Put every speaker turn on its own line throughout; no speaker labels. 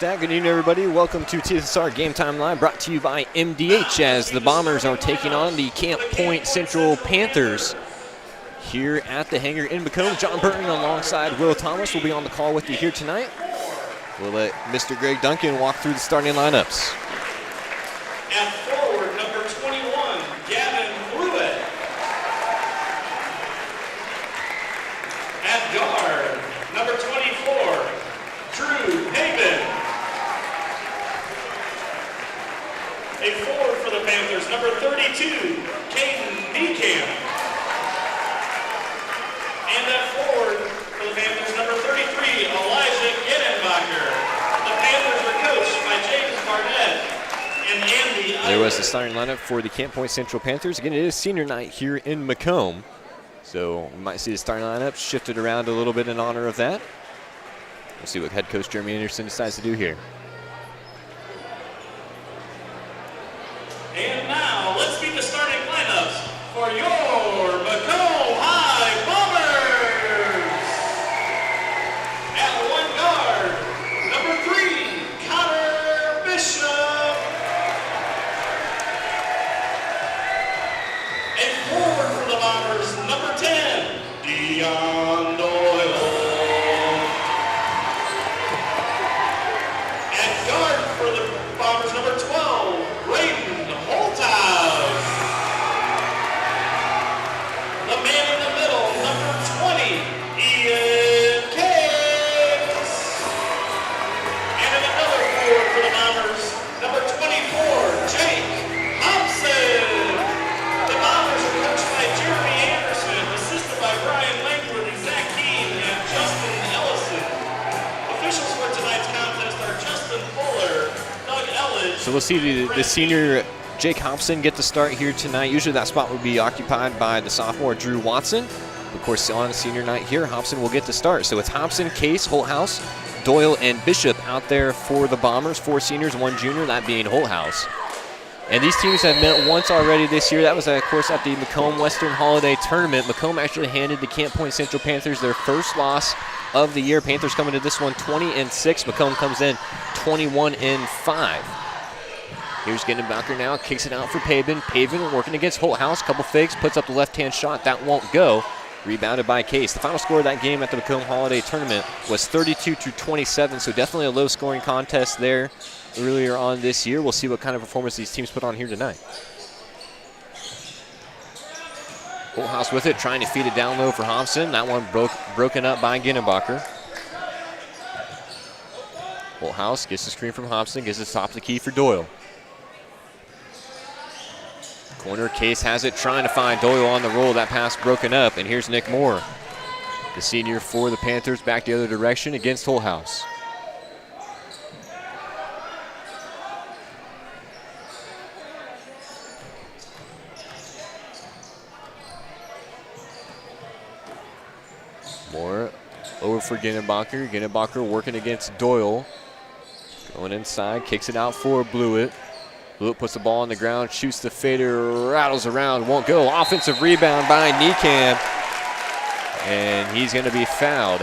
that. Good evening, everybody. Welcome to TSSR Game Time Live, brought to you by MDH, as the Bombers are taking on the Camp Point Central Panthers here at the hangar in Macomb. John Burton alongside Will Thomas will be on the call with you here tonight. We'll let Mr. Greg Duncan walk through the starting lineups.
At forward, number 21, Gavin Hulett. At guard, number 24, Drew Haven. A forward for the Panthers, number 32, Caden Niekamp. And at forward for the Panthers, number 33, Elijah Gedenbacher. The Panthers are coached by James Barnett and Andy Eilers.
There was the starting lineup for the Camp Point Central Panthers. Again, it is senior night here in Macomb, so we might see the starting lineup shifted around a little bit in honor of that. We'll see what head coach Jeremy Anderson decides to do here.
And now, let's meet the starting lineups for your Macomb High Bombers. At one guard, number 3, Connor Bishop. A forward for the Bombers, number 10, Dion Doyle. At guard for the Bombers, number 12, Braden Holthouse. The man in the middle, number 20, Ian Case. And another forward for the Bombers, number 24, Jake Hobson. The Bombers are coached by Jeremy Anderson, assisted by Brian Langworthy, Zach Keene, and Justin Ellison. Officials for tonight's contest are Justin Fuller, Doug Elledge.
So we'll see the senior Jake Hobson get the start here tonight. Usually that spot would be occupied by the sophomore Drew Watson. Of course, on senior night here, Hobson will get the start. So it's Hobson, Case, Holthouse, Doyle, and Bishop out there for the Bombers. 4 seniors, 1 junior, that being Holthouse. And these teams have met once already this year. That was, of course, at the Macomb Western Holiday Tournament. Macomb actually handed the Camp Point Central Panthers their first loss of the year. Panthers coming to this one 20-6. Macomb comes in 21-5. Here's Gedenbacher now, kicks it out for Pavin. Pavin working against Holthouse, couple fakes, puts up the left-hand shot. That won't go. Rebounded by Case. The final score of that game at the Macomb Holiday Tournament was 32-27, so definitely a low-scoring contest there earlier on this year. We'll see what kind of performance these teams put on here tonight. Holthouse with it, trying to feed it down low for Hobson. That one broken up by Gedenbacher. Holthouse gets the screen from Hobson, gets the top of the key for Doyle. Corner, Case has it, trying to find Doyle on the roll. That pass broken up, and here's Nick Moore, the senior for the Panthers, back the other direction against Holthouse. Moore over for Gedenbacher. Gedenbacher working against Doyle. Going inside, kicks it out for Blewett. Blewett puts the ball on the ground, shoots the fader, rattles around, won't go. Offensive rebound by Niekamp, and he's going to be fouled.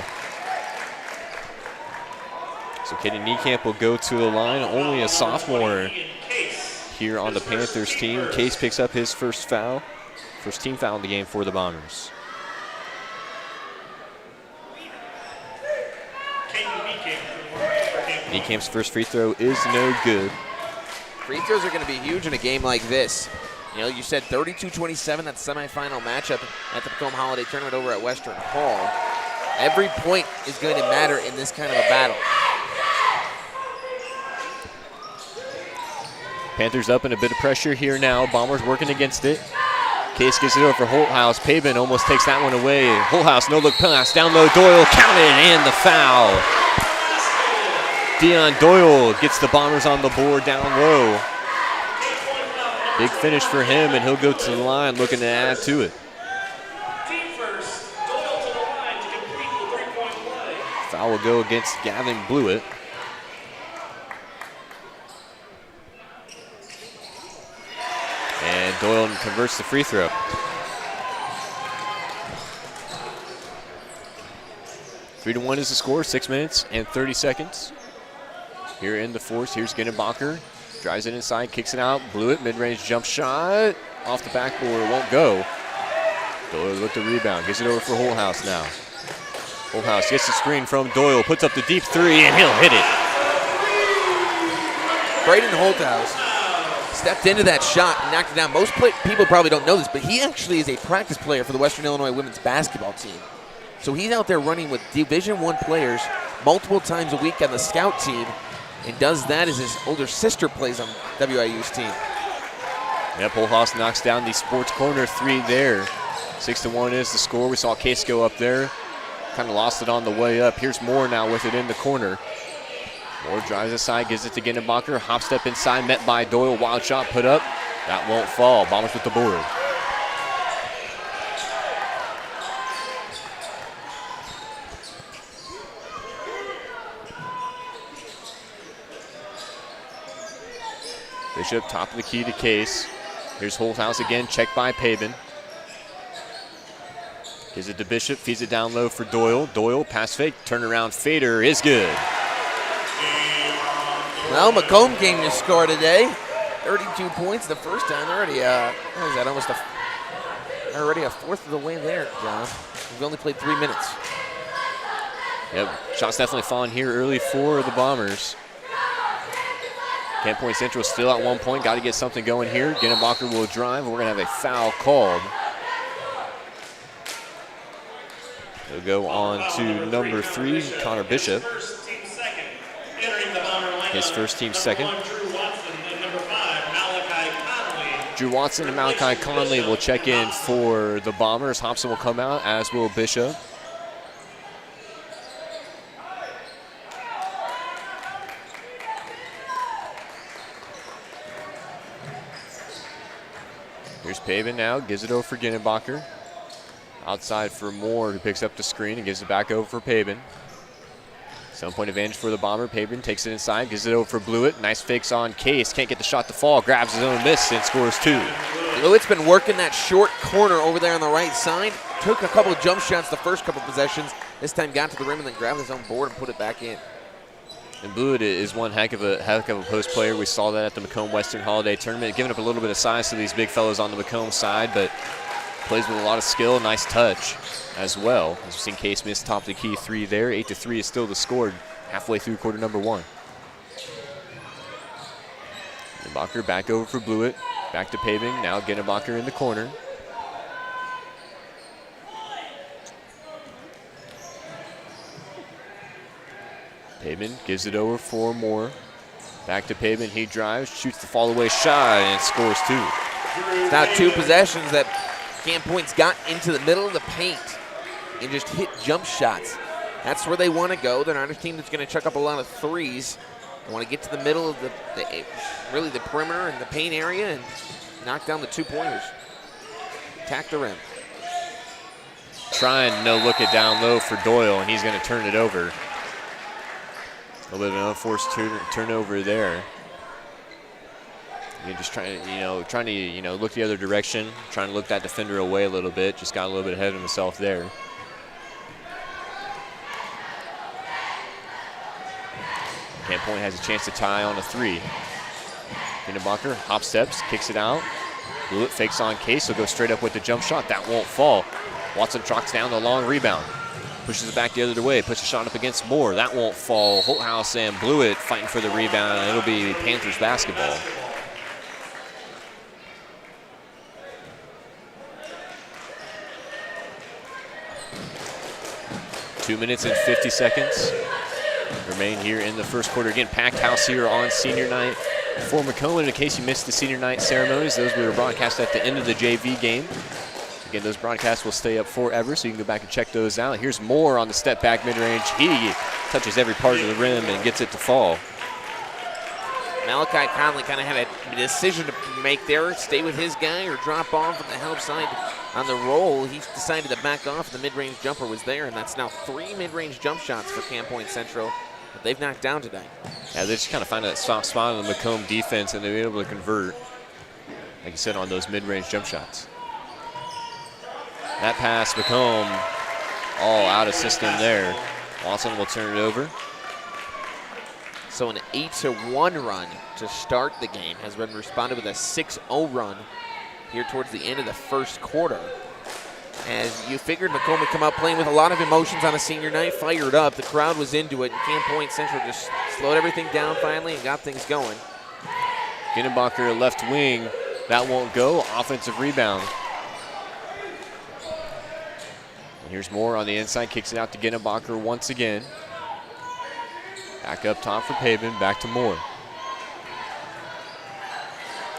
So Caden Niekamp will go to the line, only a sophomore here on the Panthers team. Case picks up his first foul, first team foul in the game for the Bombers. Niekamp's first free throw is no good.
Free throws are going to be huge in a game like this. You know, you said 32-27, that semifinal matchup at the Macomb Holiday Tournament over at Western Hall. Every point is going to matter in this kind of a battle.
Panthers up in a bit of pressure here now. Bombers working against it. Case gets it over for Holthouse. Pavin almost takes that one away. Holthouse, no-look pass, down low, Doyle counted, and the foul. Dion Doyle gets the Bombers on the board down low. Big finish for him, and he'll go to the line looking to add to it. Foul will go against Gavin Blewett. And Doyle converts the free throw. 3-1 is the score, 6 minutes and 30 seconds. here in the force. Here's Ginnebacher. Drives it inside, kicks it out. Blewett, mid-range jump shot. Off the backboard, won't go. Doyle with the rebound. Gives it over for Holthouse now. Holthouse gets the screen from Doyle. Puts up the deep three, and he'll hit it.
Braden Holthouse stepped into that shot and knocked it down. Most people probably don't know this, but he actually is a practice player for the Western Illinois women's basketball team. So he's out there running with Division I players multiple times a week on the scout team, and does that as his older sister plays on WIU's team.
Yep, Holthouse knocks down the sports corner three there. 6-1 is the score. We saw Case go up there. Kind of lost it on the way up. Here's Moore now with it in the corner. Moore drives aside, gives it to Ginnebacher. Hop step inside, met by Doyle. Wild shot put up. That won't fall. Bombers with the board. Bishop, top of the key to Case. Here's Holthouse again, checked by Pabin. Gives it to Bishop, feeds it down low for Doyle. Doyle, pass fake, turnaround fader is good.
Well, Macomb came to score today. 32 points the first time. Already, what is that, already a fourth of the way there, John. We've only played 3 minutes.
Yep, shots definitely falling here early for the Bombers. Kent Point Central still at 1 point. Got to get something going here. Ginnebacher will drive. We're going to have a foul called. He'll go on to number 3, Connor Bishop. His first team second. Drew Watson and Malachi Conley will check in for the Bombers. Hobson will come out, as will Bishop. Here's Pavin now, gives it over for Ginnebacher. Outside for Moore, who picks up the screen and gives it back over for Pavin. 7-point advantage for the Bomber. Pavin takes it inside, gives it over for Blewett. Nice fakes on Case, can't get the shot to fall, grabs his own miss and scores 2.
Blewett's been working that short corner over there on the right side. Took a couple of jump shots the first couple possessions. This time got to the rim and then grabbed his own board and put it back in.
And Blewett is one heck of a post player. We saw that at the Macomb Western Holiday Tournament, giving up a little bit of size to these big fellows on the Macomb side, but plays with a lot of skill, nice touch as well. As we've seen Case miss top of the key 3 there. 8-3 is still the score halfway through quarter number 1. Ginnebacher back over for Blewett. Back to Paving. Now Ginnebacher in the corner. Pavin gives it over for Moore. Back to Pavin. He drives, shoots the fall away shot, and scores 2.
It's now 2 possessions that Camp Point's got into the middle of the paint and just hit jump shots. That's where they want to go. They're not a team that's going to chuck up a lot of threes. They want to get to the middle of really the perimeter and the paint area and knock down the 2-pointers. Attack the rim.
Trying no look it down low for Doyle, and he's going to turn it over. A little bit of an unforced turnover there. You're just trying to look the other direction, trying to look that defender away a little bit. Just got a little bit ahead of himself there. Camp Point has a chance to tie on a 3. Ginnebacher hop steps, kicks it out. Blewett fakes on Case, he'll go straight up with the jump shot. That won't fall. Watson tracks down the long rebound. Pushes it back the other way, puts a shot up against Moore. That won't fall. Holthouse and Blewett fighting for the rebound, and it'll be Panthers basketball. Two minutes and 50 seconds remain here in the first quarter. Again, packed house here on senior night for Macomb. In case you missed the senior night ceremonies, those were broadcast at the end of the JV game. Again, those broadcasts will stay up forever, so you can go back and check those out. Here's Moore on the step back mid-range. He touches every part of the rim and gets it to fall.
Malachi Conley kind of had a decision to make there, stay with his guy or drop off on the help side on the roll. He decided to back off. The mid-range jumper was there, and that's now 3 mid-range jump shots for Camp Point Central that they've knocked down tonight. Yeah, they just kind of find that soft spot on the Macomb defense, and they've been able to convert, like you said, on those mid-range jump shots. That pass, Macomb, all out of system there. Watson will turn it over. So an 8-1 run to start the game has been responded with a 6-0 run here towards the end of the first quarter. As you figured Macomb would come out playing with a lot of emotions on a senior night, fired up. The crowd was into it, and Camp Point Central just slowed everything down finally and got things going.
Ginnebacher left wing. That won't go. Offensive rebound. And here's Moore on the inside. Kicks it out to Ginnebacher once again. Back up top for Pavin. Back to Moore.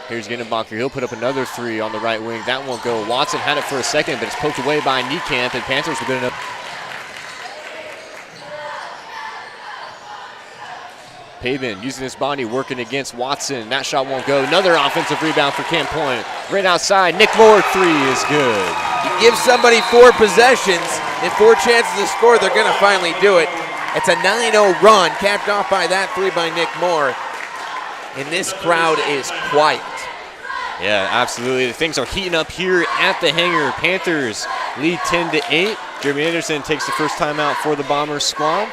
Here's Ginnebacher. He'll put up another three on the right wing. That won't go. Watson had it for a second, but it's poked away by Niekamp, and Panthers were good enough. Pavin using his body, working against Watson. That shot won't go. Another offensive rebound for Camp Point. Right outside. Nick Moore, three is good.
You give somebody 4 possessions and 4 chances to score, they're going to finally do it. It's a 9-0 run, capped off by that three by Nick Moore. And this crowd is quiet.
Yeah, absolutely. Things are heating up here at the hangar. Panthers lead 10-8. Jeremy Anderson takes the first timeout for the Bombers squad.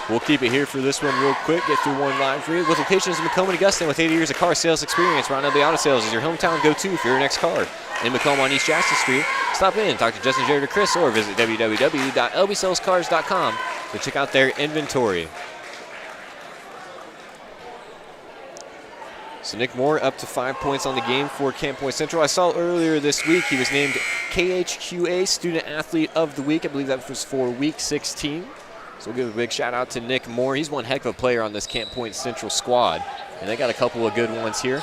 We'll keep it here for this one real quick. Get through one live for you. With locations in Macomb and Augusta, with 80 years of car sales experience, Ron Elby Auto Sales is your hometown go-to for your next car. In Macomb on East Jackson Street, stop in, talk to Justin, Jared, or Chris, or visit www.lbsalescars.com to check out their inventory. So Nick Moore up to 5 points on the game for Camp Point Central. I saw earlier this week he was named KHQA Student Athlete of the Week. I believe that was for Week 16. So we'll give a big shout out to Nick Moore. He's one heck of a player on this Camp Point Central squad. And they got a couple of good ones here.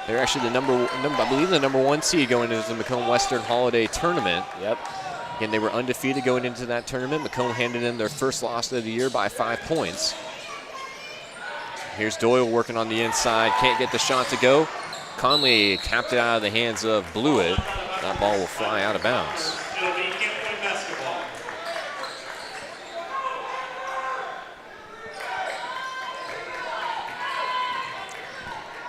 They're actually the I believe the number 1 seed going into the Macomb Western Holiday Tournament. Yep. Again, they were undefeated going into that tournament. Macomb handed in their first loss of the year by 5 points. Here's Doyle working on the inside. Can't get the shot to go. Conley tapped it out of the hands of Blewett. That ball will fly out of bounds.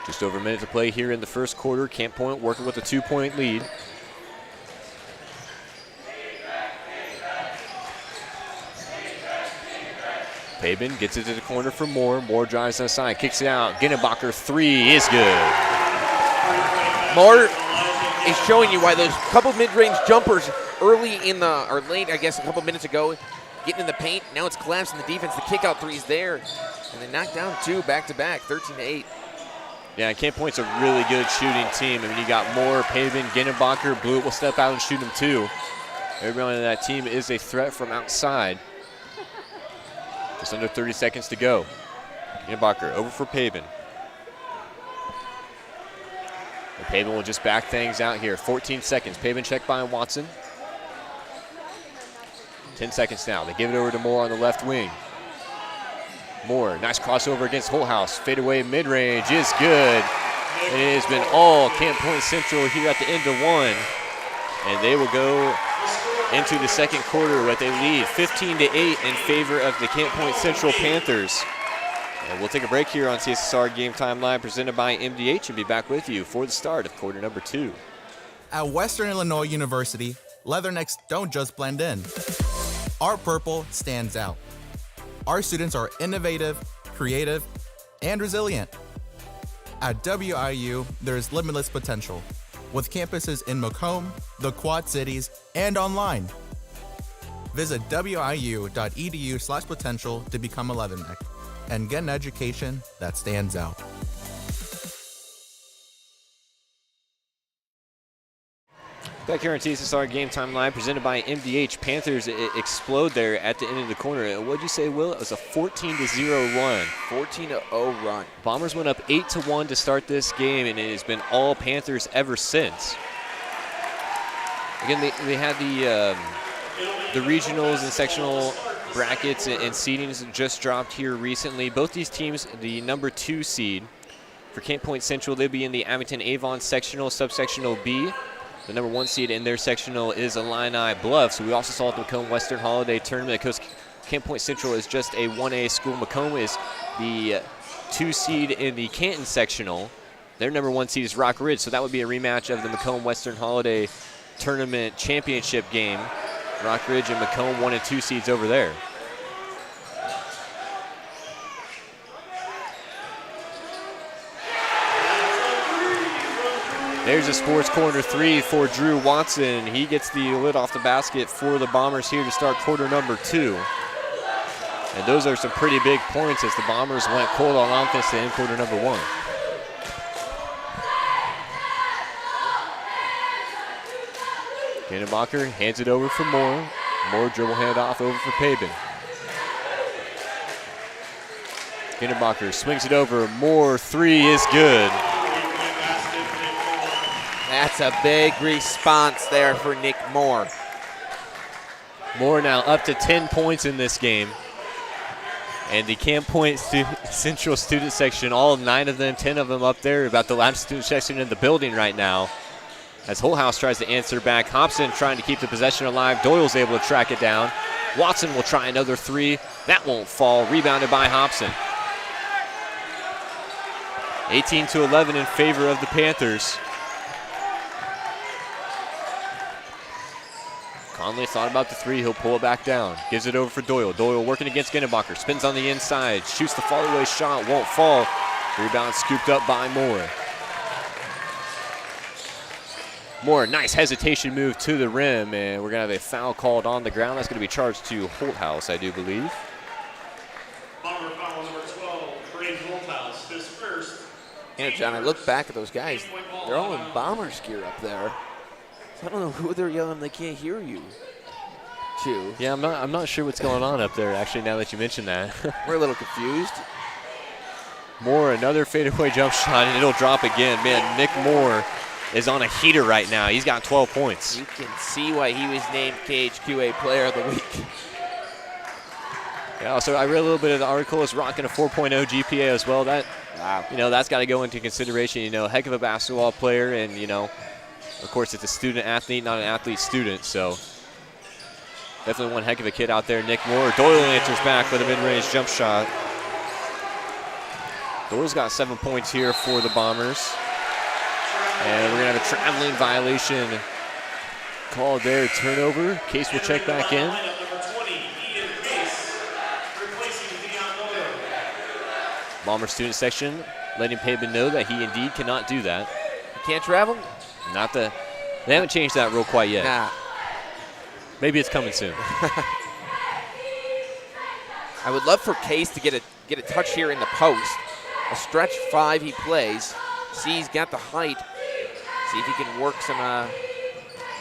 Just over a minute to play here in the first quarter. Camp Point working with a 2-point lead. Pavin gets it to the corner for Moore. Moore drives inside, kicks it out. Ginnebacher, three is good.
Moore is showing you why those couple mid-range jumpers early in the, or late, I guess, a couple minutes ago, getting in the paint. Now it's collapsing the defense. The kick-out three's there. And they knocked down 2 back-to-back, 13-8.
Yeah, Camp Point's a really good shooting team. I mean, you got Moore, Pavin, Ginnebacher. Blewett will step out and shoot them too. Everyone on that team is a threat from outside. Just under 30 seconds to go. Ginnebacher over for Pavin. And Pavin will just back things out here. 14 seconds. Pavin checked by Watson. 10 seconds now. They give it over to Moore on the left wing. Moore, nice crossover against Holthouse. Fadeaway mid-range is good. And it has been all Camp Point Central here at the end of one. And they will go into the second quarter with a lead, 15-8 in favor of the Camp Point Central Panthers. And we'll take a break here on TSSR Game Time Live, presented by MDH, and be back with you for the start of quarter number 2.
At Western Illinois University, leathernecks don't just blend in. Our purple stands out. Our students are innovative, creative, and resilient. At WIU, there's limitless potential, with campuses in Macomb, the Quad Cities, and online. Visit wiu.edu/potential to become a leatherneck and get an education that stands out.
Back here on TSSR Game Time Live, presented by MDH. Panthers explode there at the end of the corner. What'd you say, Will? It was a 14-0 run.
14-0 run.
Bombers went up 8-1 to start this game, and it has been all Panthers ever since. Again, they had the regionals and sectional brackets and seedings just dropped here recently. Both these teams, the number 2 seed for Camp Point Central, they'll be in the Abington-Avon sectional, subsectional B. The number 1 seed in their sectional is Illini Bluffs. We also saw at the Macomb Western Holiday Tournament. Of course, Camp Point Central is just a 1A school. Macomb is the 2 seed in the Canton sectional. Their number 1 seed is Rock Ridge, so that would be a rematch of the Macomb Western Holiday Tournament championship game. Rock Ridge and Macomb 1 and 2 seeds over there. There's a sports corner 3 for Drew Watson. He gets the lid off the basket for the Bombers here to start quarter number 2. And those are some pretty big points as the Bombers went cold on offense to end quarter number 1. Ginnenbacher hands it over for Moore. Moore dribble handoff over for Pabin. Ginnenbacher swings it over. Moore, 3 is good.
That's a big response there for Nick Moore.
Moore now up to 10 points in this game. And the Camp Point Central student section, all 9 of them, 10 of them up there, about the last student section in the building right now. As Hull House tries to answer back. Hobson trying to keep the possession alive. Doyle's able to track it down. Watson will try another 3. That won't fall. Rebounded by Hobson. 18-11 in favor of the Panthers. Conley thought about the 3. He'll pull it back down. Gives it over for Doyle. Doyle working against Ginnenbacher. Spins on the inside. Shoots the fall-away shot. Won't fall. Rebound scooped up by Moore. Moore, nice hesitation move to the rim, and we're going to have a foul called on the ground. That's going to be charged to Holthouse, I do believe.
Bomber foul number 12, Brave Holthouse, his first.
You know, John, I look back at those guys. They're all in Bombers gear up there. So I don't know who they're yelling they can't hear you to.
Yeah, I'm not sure what's going on up there, actually, now that you mention that.
We're a little confused.
Moore, another fadeaway jump shot, and it'll drop again. Man, Nick Moore is on a heater right now. He's got 12 points.
You can see why he was named KHQA Player of the Week.
Yeah, so I read a little bit of the article. It's rocking a 4.0 GPA as well. That, you know, that's got to go into consideration. You know, heck of a basketball player, and, you know, of course, it's a student athlete, not an athlete student, so definitely one heck of a kid out there. Nick Moore. Doyle answers back with a mid-range jump shot. Doyle's got 7 points here for the Bombers. And we're going to have a traveling violation called there. Turnover. Case will check back in. Bomber student section letting Pabin know that he indeed cannot do that.
You can't travel?
They haven't changed that rule quite yet.
Nah.
Maybe it's coming soon.
I would love for Case to get a touch here in the post. A stretch 5 he plays. See, he's got the height. See if he can work some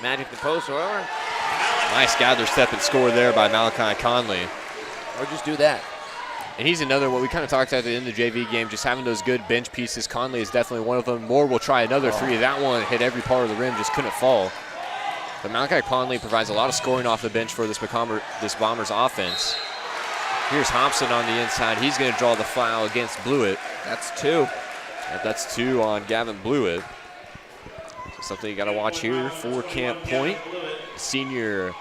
magic in the post. Or
Nice gather step and score there by Malachi Conley.
Or just do that.
And he's another one we kind of talked about in the JV game, just having those good bench pieces. Conley is definitely one of them. Moore will try another 3. That one hit every part of the rim, just couldn't fall. But Malachi Conley provides a lot of scoring off the bench for this Bombers offense. Here's Hobson on the inside. He's going to draw the foul against Blewett.
That's 2.
That's 2 on Gavin Blewett. So something you got to watch here for Camp Point. Senior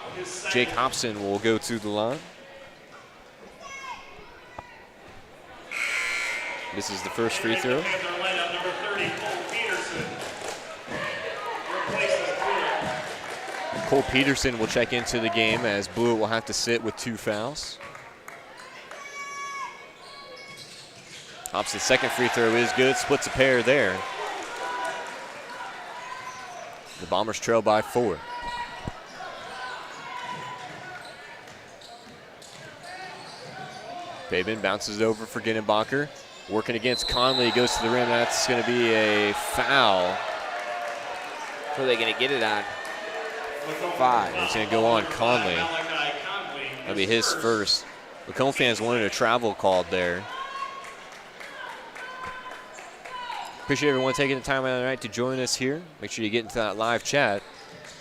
Jake Hobson will go to the line. This is the first free throw. Cole Peterson will check into the game as Blewett will have to sit with 2 fouls. Hobson's second free throw is good, splits a pair there. The Bombers trail by 4. Pabin bounces over for Ginnenbacher. Working against Conley, goes to the rim. That's going to be a foul.
Who are they going to get it on? 5.
It's going to go on Conley. That'll be his first. Macomb fans wanted a travel called there. Appreciate everyone taking the time out of the night to join us here. Make sure you get into that live chat.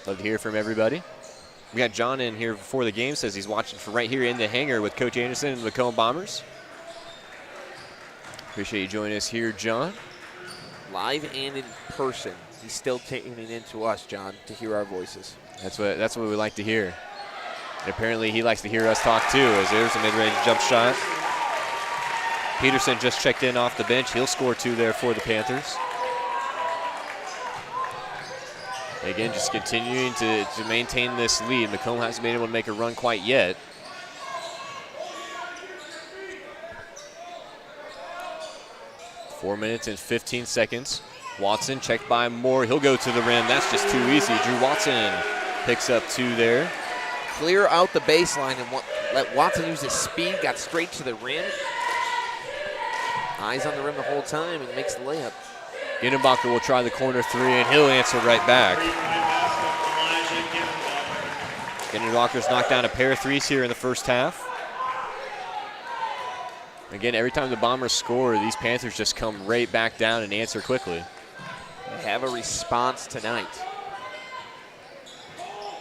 Love to hear from everybody. We got John in here before the game, says he's watching from right here in the hangar with Coach Anderson and the Macomb Bombers. Appreciate you joining us here, John.
Live and in person. He's still tuning in to us, John, to hear our voices.
That's what we like to hear. And apparently he likes to hear us talk too, as there's a mid-range jump shot. Peterson just checked in off the bench. He'll score 2 there for the Panthers. Again, just continuing to maintain this lead. Macomb hasn't been able to make a run quite yet. .4 minutes and 15 seconds. Watson checked by Moore. He'll go to the rim. That's just too easy. Drew Watson picks up 2 there.
Clear out the baseline and let Watson use his speed. Got straight to the rim. Eyes on the rim the whole time and makes the layup.
Ginnebacher will try the corner 3, and he'll answer right back. Ginnebacher's knocked down a pair of 3s here in the first half. Again, every time the Bombers score, these Panthers just come right back down and answer quickly.
They have a response tonight.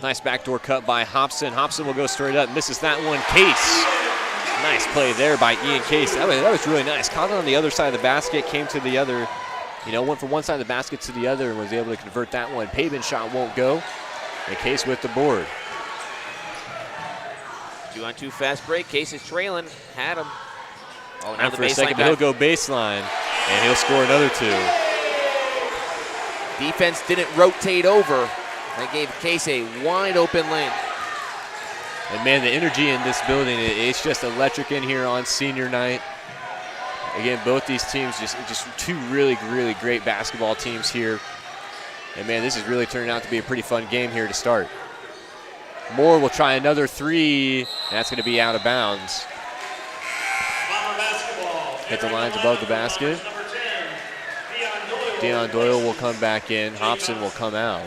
Nice backdoor cut by Hobson. Hobson will go straight up, misses that one. Case. Nice play there by Ian Case. That was really nice. Caught it on the other side of the basket, came to the other, went from one side of the basket to the other and was able to convert that one. Pavin shot won't go. And Case with the board.
2-on-2 fast break. Case is trailing. Had him. Oh, now
and for a second, but he'll go baseline, and he'll score another 2.
Defense didn't rotate over. That gave Case a wide open lane.
And man, the energy in this building, it's just electric in here on senior night. Again, both these teams, just 2 really, really great basketball teams here. And man, this is really turning out to be a pretty fun game here to start. Moore will try another 3, and that's going to be out of bounds. Hit the lines above the basket. Deion Doyle will come back in. Hobson will come out.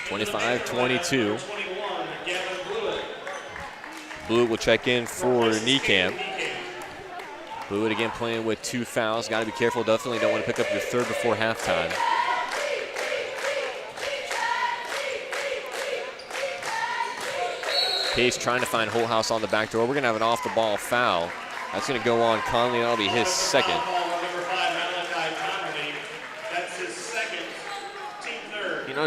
25-22. Blewett will check in for Niekamp. Blewett again playing with 2 fouls. Got to be careful. Definitely don't want to pick up your 3rd before halftime. Case trying to find Holthouse on the back door. We're going to have an off-the-ball foul. That's going to go on Conley. That'll be his 2nd.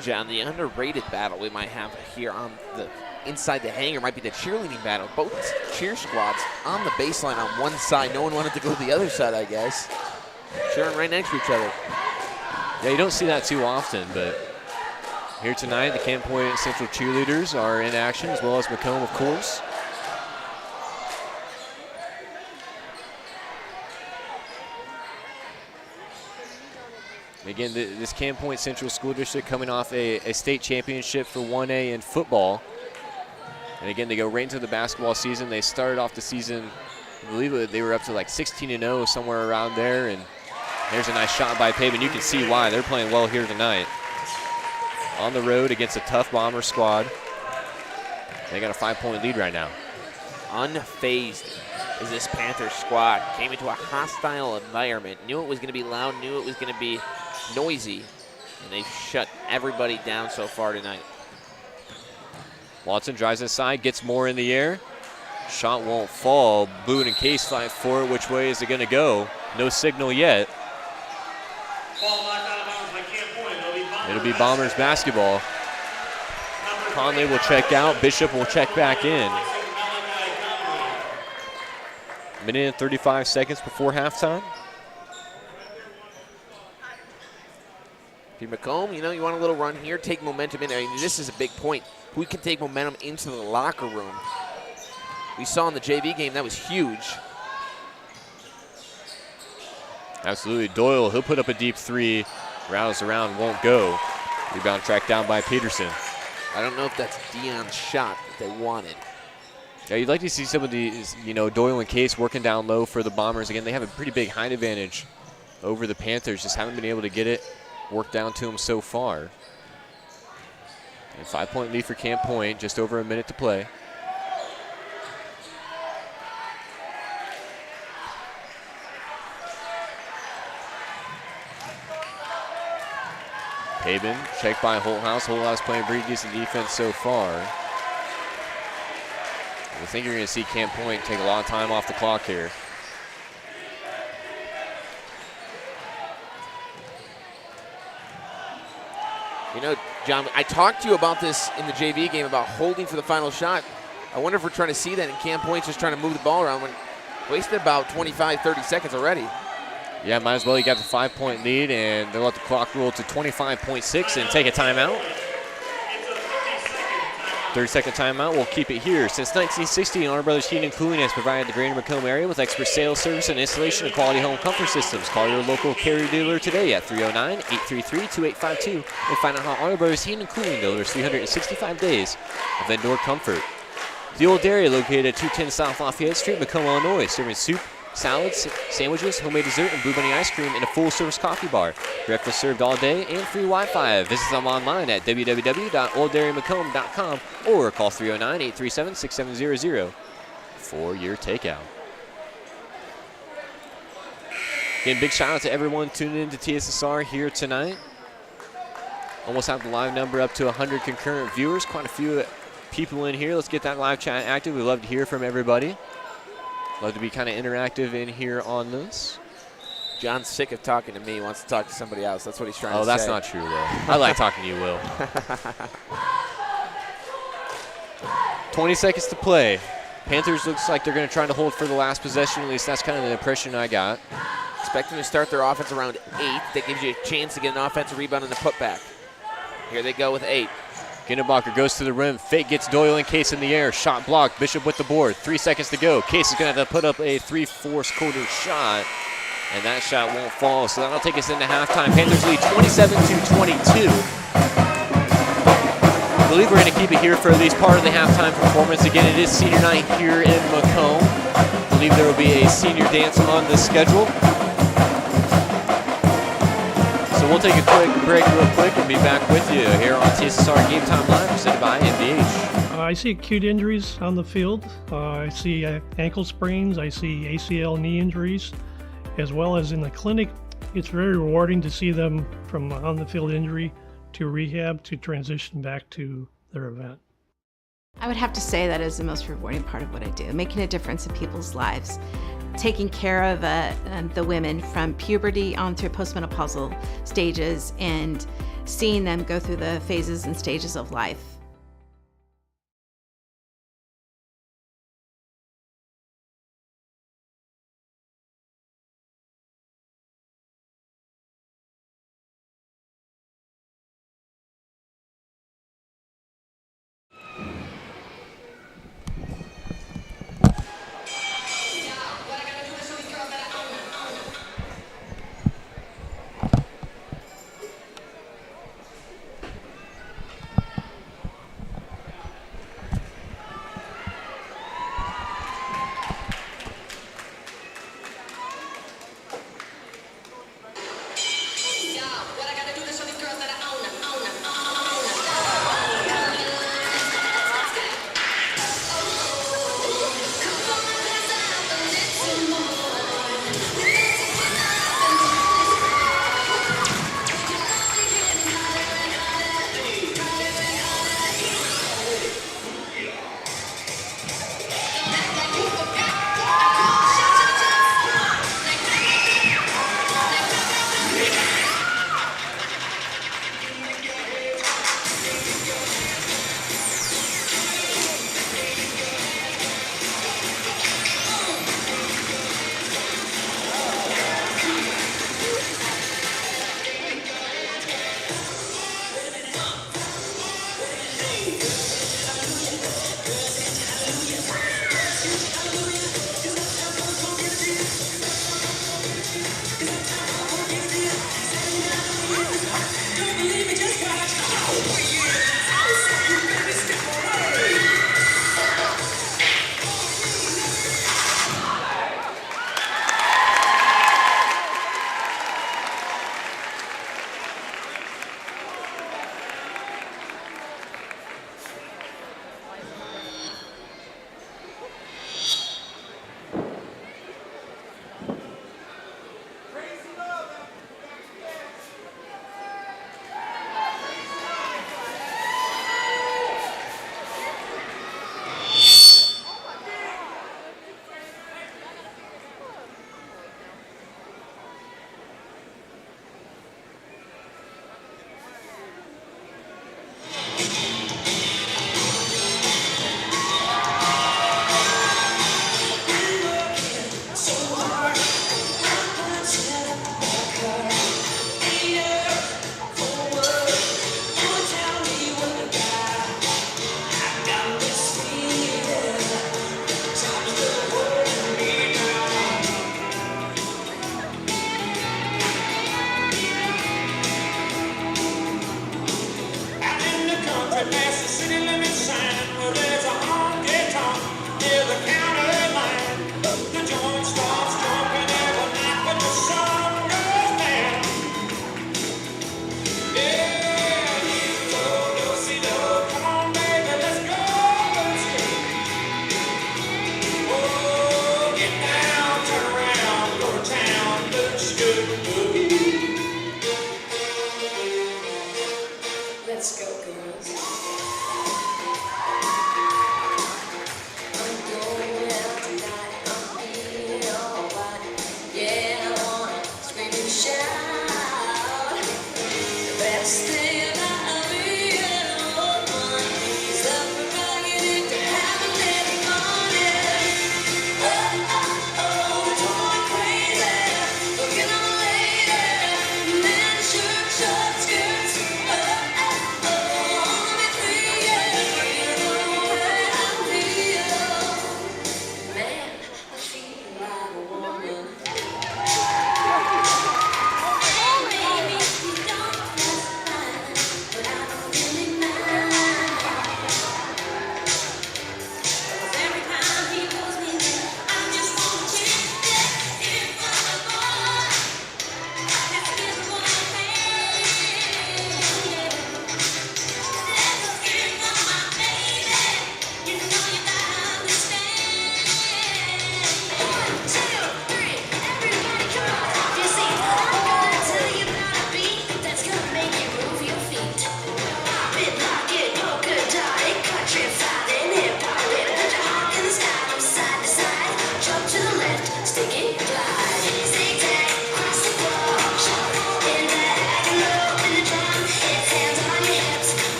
John, the underrated battle we might have here on the inside the hangar might be the cheerleading battle. Both cheer squads on the baseline on one side. No one wanted to go to the other side, I guess. Cheering right next to each other.
Yeah, you don't see that too often, but here tonight, the Camp Point Central cheerleaders are in action, as well as Macomb, of course. Again, this Camp Point Central School District coming off a state championship for 1A in football. And again, they go right into the basketball season. They started off the season, I believe they were up to like 16-0, somewhere around there. And there's a nice shot by Pavin. You can see why. They're playing well here tonight. On the road against a tough Bomber squad. They got a 5-point lead right now.
Unfazed is this Panthers squad. Came into a hostile environment. Knew it was going to be loud. Knew it was going to be noisy. And they've shut everybody down so far tonight.
Watson drives inside, gets more in the air. Shot won't fall. Boone and Case fight for it. Which way is it going to go? No signal yet. It'll be Bombers basketball. Conley will check out. Bishop will check back in. Minute and 35 seconds before halftime.
Macomb, you want a little run here, take momentum in. I mean, this is a big point. We can take momentum into the locker room. We saw in the JV game that was huge.
Absolutely. Doyle, he'll put up a deep 3. Rattles around, won't go. Rebound tracked down by Peterson.
I don't know if that's Deion's shot that they wanted.
Yeah, you'd like to see some of these, Doyle and Case working down low for the Bombers. Again, they have a pretty big height advantage over the Panthers. Just haven't been able to get it worked down to them so far. And 5-point lead for Camp Point, just over a minute to play. Pavin, checked by Holthouse. Holthouse playing pretty decent defense so far. I think you're going to see Camp Point take a lot of time off the clock here.
John, I talked to you about this in the JV game about holding for the final shot. I wonder if we're trying to see that in Camp Point, just trying to move the ball around. When wasted about 25, 30 seconds already.
Yeah, might as well. You got the 5-point lead, and they'll let the clock roll to 25.6 and take a timeout. 30-second timeout. We'll keep it here. Since 1960, Honor Brothers Heating and Cooling has provided the greater Macomb area with expert sales, service, and installation of quality home comfort systems. Call your local Carrier dealer today at 309-833-2852 and find out how Honor Brothers Heating and Cooling delivers 365 days of indoor comfort. The Old Dairy, located at 210 South Lafayette Street, Macomb, Illinois, serving soup, salads, sandwiches, homemade dessert, and Blue Bunny ice cream in a full-service coffee bar. Breakfast served all day and free Wi-Fi. Visit them online at www.olddairymacomb.com or call 309-837-6700 for your takeout. Again, big shout out to everyone tuning in to TSSR here tonight. Almost have the live number up to 100 concurrent viewers. Quite a few people in here. Let's get that live chat active. We'd love to hear from everybody. Love to be kind of interactive in here on this.
John's sick of talking to me. He wants to talk to somebody else. That's what he's trying to say.
Oh, that's not true, Will. I like talking to you, Will. 20 seconds to play. Panthers looks like they're going to try to hold for the last possession. At least that's kind of the impression I got.
Expect them to start their offense around 8. That gives you a chance to get an offensive rebound and a putback. Here they go with 8.
Ginnebacher goes to the rim. Fake gets Doyle and Case in the air. Shot blocked. Bishop with the board. 3 seconds to go. Case is going to have to put up a 3/4 shot, and that shot won't fall. So that'll take us into halftime. Panthers lead 27-22. I believe we're going to keep it here for at least part of the halftime performance. Again, it is senior night here in Macomb. I believe there will be a senior dance on the schedule. So we'll take a quick break real quick and be back with you here on TSSR Game Time Live, presented by MDH.
I see acute injuries on the field. I see ankle sprains. I see ACL knee injuries, as well as in the clinic. It's very rewarding to see them from on the field injury to rehab to transition back to their event.
I would have to say that is the most rewarding part of what I do, making a difference in people's lives. Taking care of the women from puberty on through postmenopausal stages and seeing them go through the phases and stages of life.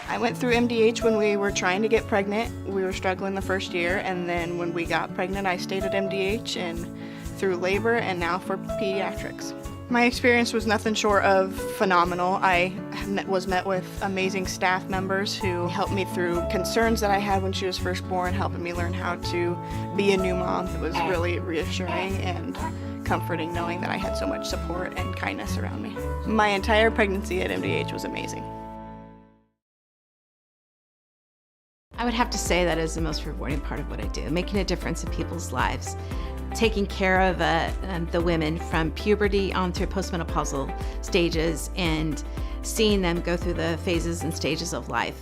I went through MDH when we were trying to get pregnant. We were struggling the first year, and then when we got pregnant, I stayed at MDH and through labor and now for pediatrics. My experience was nothing short of phenomenal. I was met with amazing staff members who helped me through concerns that I had when she was first born, helping me learn how to be a new mom. It was really reassuring and comforting knowing that I had so much support and kindness around me. My entire pregnancy at MDH was amazing.
I would have to say that is the most rewarding part of what I do, making a difference in people's lives, taking care of the women from puberty on through postmenopausal stages and seeing them go through the phases and stages of life.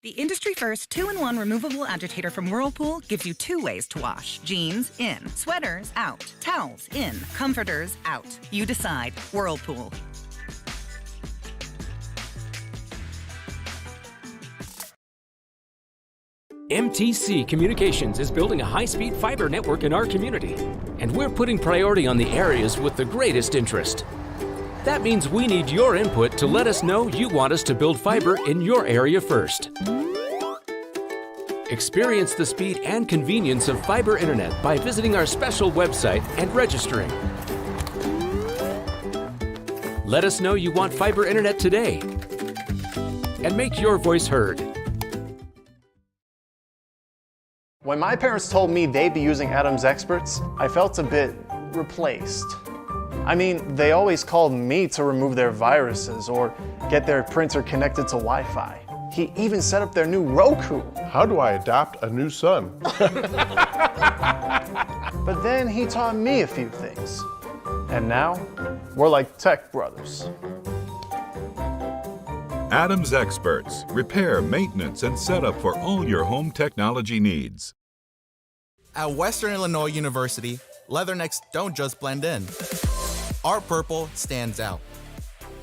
The industry-first 2-in-1 removable agitator from Whirlpool gives you 2 ways to wash. Jeans, in. Sweaters, out. Towels, in. Comforters, out. You decide. Whirlpool.
MTC Communications is building a high-speed fiber network in our community, and we're putting priority on the areas with the greatest interest. That means we need your input to let us know you want us to build fiber in your area first. Experience the speed and convenience of fiber internet by visiting our special website and registering. Let us know you want fiber internet today, and make your voice heard.
When my parents told me they'd be using Adam's Experts, I felt a bit replaced. I mean, they always called me to remove their viruses or get their printer connected to Wi-Fi. He even set up their new Roku.
How do I adopt a new son?
But then he taught me a few things. And now, we're like tech brothers.
Adam's Experts. Repair, maintenance, and setup for all your home technology needs.
At Western Illinois University, leathernecks don't just blend in. Our purple stands out.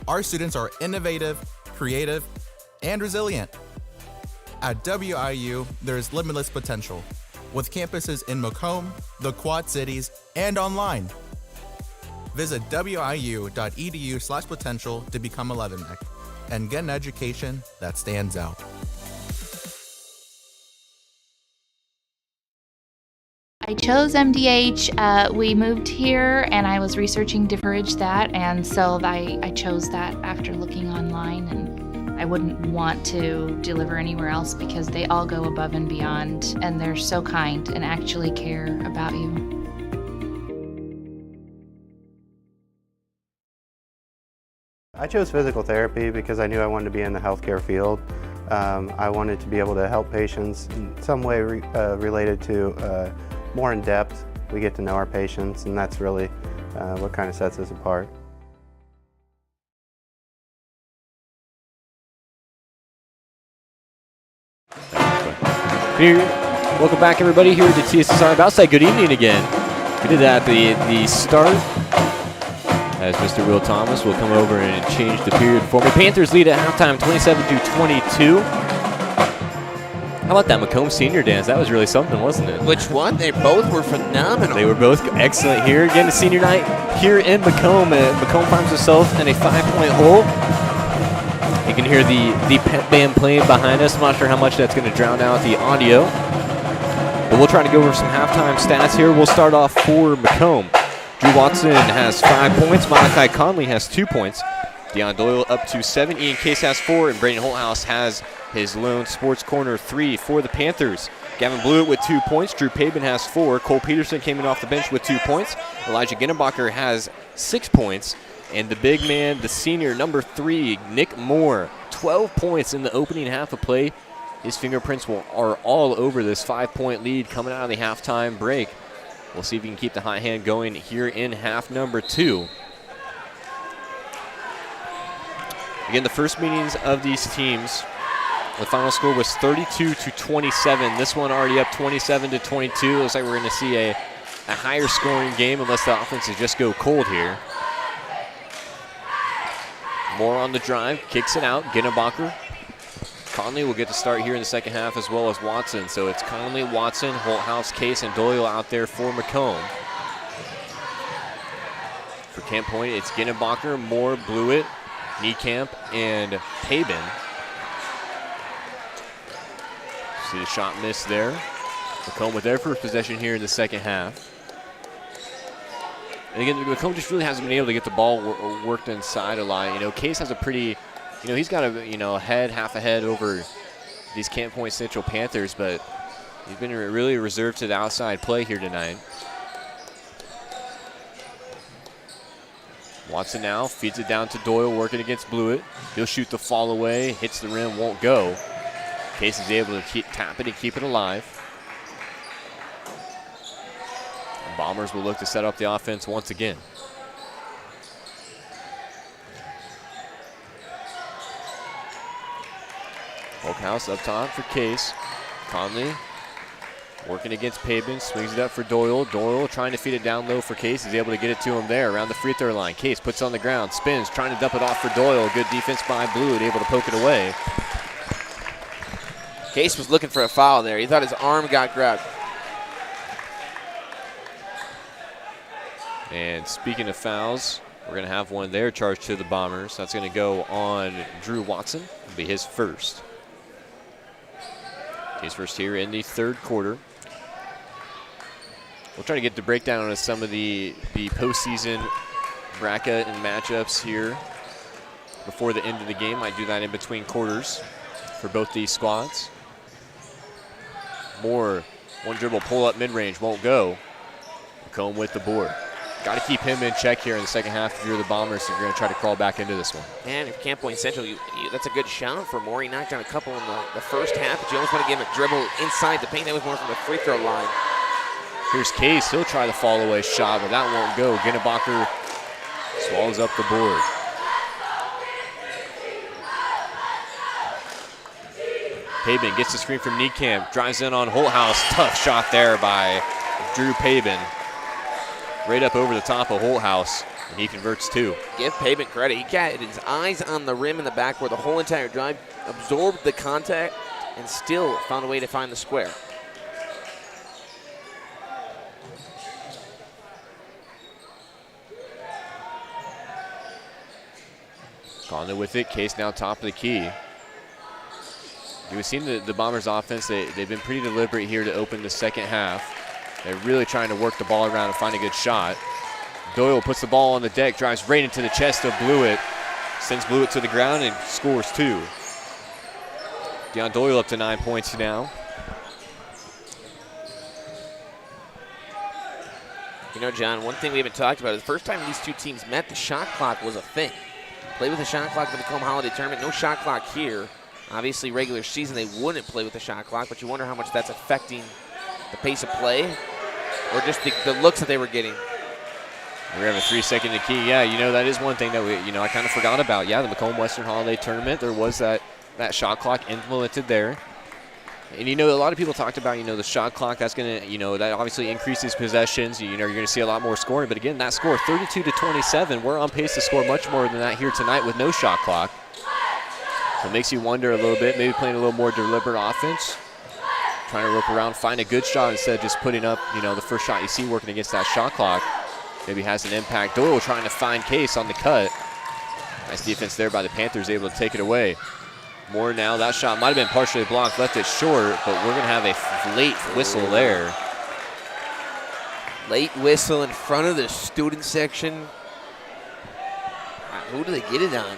Our students are innovative, creative, and resilient. At WIU, there's limitless potential, with campuses in Macomb, the Quad Cities, and online. Visit wiu.edu/potential to become a leatherneck and get an education that stands out.
I chose MDH. We moved here and I was researching different that, and so I chose that after looking online, and I wouldn't want to deliver anywhere else because they all go above and beyond, and they're so kind and actually care about you.
I chose physical therapy because I knew I wanted to be in the healthcare field. I wanted to be able to help patients in some way related to more in depth. We get to know our patients, and that's really what kind of sets us apart.
Can you Welcome back, everybody, here at the TSSR Outside. Good evening again. We did that at the start, as Mr. Will Thomas will come over and change the period for me. Panthers lead at halftime, 27-22. How about that Macomb senior dance? That was really something, wasn't it?
Which one? They both were phenomenal.
They were both excellent here. Again, the senior night here in Macomb. Macomb finds itself in a 5-point hole. You can hear the pep band playing behind us. I'm not sure how much that's going to drown out the audio. But we'll try to go over some halftime stats here. We'll start off for Macomb. Drew Watson has 5 points. Malachi Conley has 2 points. Deion Doyle up to 7. Ian Case has 4. And Brayden Holthouse has his lone sports corner 3 for the Panthers. Gavin Blewett with 2 points. Drew Pabin has 4. Cole Peterson came in off the bench with 2 points. Elijah Ginnebacher has 6 points. And the big man, the senior, number 3, Nick Moore, 12 points in the opening half of play. His fingerprints are all over this 5-point lead coming out of the halftime break. We'll see if he can keep the hot hand going here in half number 2. Again, the first meetings of these teams, the final score was 32-27. This one already up 27-22. Looks like we're going to see a higher scoring game unless the offenses just go cold here. Moore on the drive, kicks it out. Ginnebacher. Conley will get to start here in the second half as well as Watson. So it's Conley, Watson, Holthouse, Case, and Doyle out there for Macomb. For Camp Point, it's Ginnebacher, Moore, Blewett, Niekamp, and Pabin. See the shot miss there. Macomb with their first possession here in the second half. And again, Macomb just really hasn't been able to get the ball worked inside a lot. You know, Case has a pretty, you know, he's got a half a head over these Camp Point Central Panthers, but he's been really reserved to the outside play here tonight. Watson now feeds it down to Doyle, working against Blewett. He'll shoot the fall away, hits the rim, won't go. Case is able to tap it and keep it alive. The Bombers will look to set up the offense once again. Holthouse up top for Case. Conley working against Pabin, swings it up for Doyle. Doyle trying to feed it down low for Case. He's able to get it to him there around the free throw line. Case puts it on the ground, spins, trying to dump it off for Doyle. Good defense by Blewett, able to poke it away.
Case was looking for a foul there. He thought his arm got grabbed.
And speaking of fouls, we're going to have one there charged to the Bombers. That's going to go on Drew Watson. It'll be his first. His first here in the third quarter. We'll try to get the breakdown of some of the postseason bracket and matchups here before the end of the game. I do that in between quarters for both these squads. Moore, one dribble, pull up mid-range, won't go. Macomb with the board. Got to keep him in check here in the second half if you're the Bombers, so you're going to try to crawl back into this one.
And if Camp Point Central, that's a good shot for Moore. He knocked down a couple in the first half, but you almost want to give him a dribble inside the paint. That was more from the free throw line.
Here's Case. He'll try the fall away shot, but that won't go. Ginnebacher swallows up the board. Pabin gets the screen from Niekamp, drives in on Holthouse. Tough shot there by Drew Pabin. Right up over the top of Holthouse, and he converts 2.
Give Pabin credit. He got his eyes on the rim in the backboard the whole entire drive, absorbed the contact, and still found a way to find the square.
Conley with it. Case now top of the key. You've seen the Bombers offense. They've been pretty deliberate here to open the second half. They're really trying to work the ball around and find a good shot. Doyle puts the ball on the deck, drives right into the chest of Blewett, sends Blewett to the ground and scores 2. Deion Doyle up to 9 points now.
You know, John, one thing we haven't talked about is the first time these two teams met, the shot clock was a thing. Play with the shot clock for the Macomb Holiday Tournament. No shot clock here. Obviously, regular season, they wouldn't play with the shot clock, but you wonder how much that's affecting the pace of play or just the looks that they were getting.
We have a 3-second to key. Yeah, you know, that is one thing that I kind of forgot about. Yeah, the Macomb Western Holiday Tournament, there was that shot clock implemented there. And, a lot of people talked about, the shot clock. That's going to, that obviously increases possessions. You're going to see a lot more scoring. But, again, that score, 32-27, we're on pace to score much more than that here tonight with no shot clock. So it makes you wonder a little bit, maybe playing a little more deliberate offense, trying to rope around, find a good shot instead of just putting up, the first shot you see working against that shot clock. Maybe has an impact. Doyle trying to find Case on the cut. Nice defense there by the Panthers, able to take it away. Moore now, that shot might have been partially blocked, left it short, but we're going to have a late whistle there.
Late whistle in front of the student section. Who do they get it on?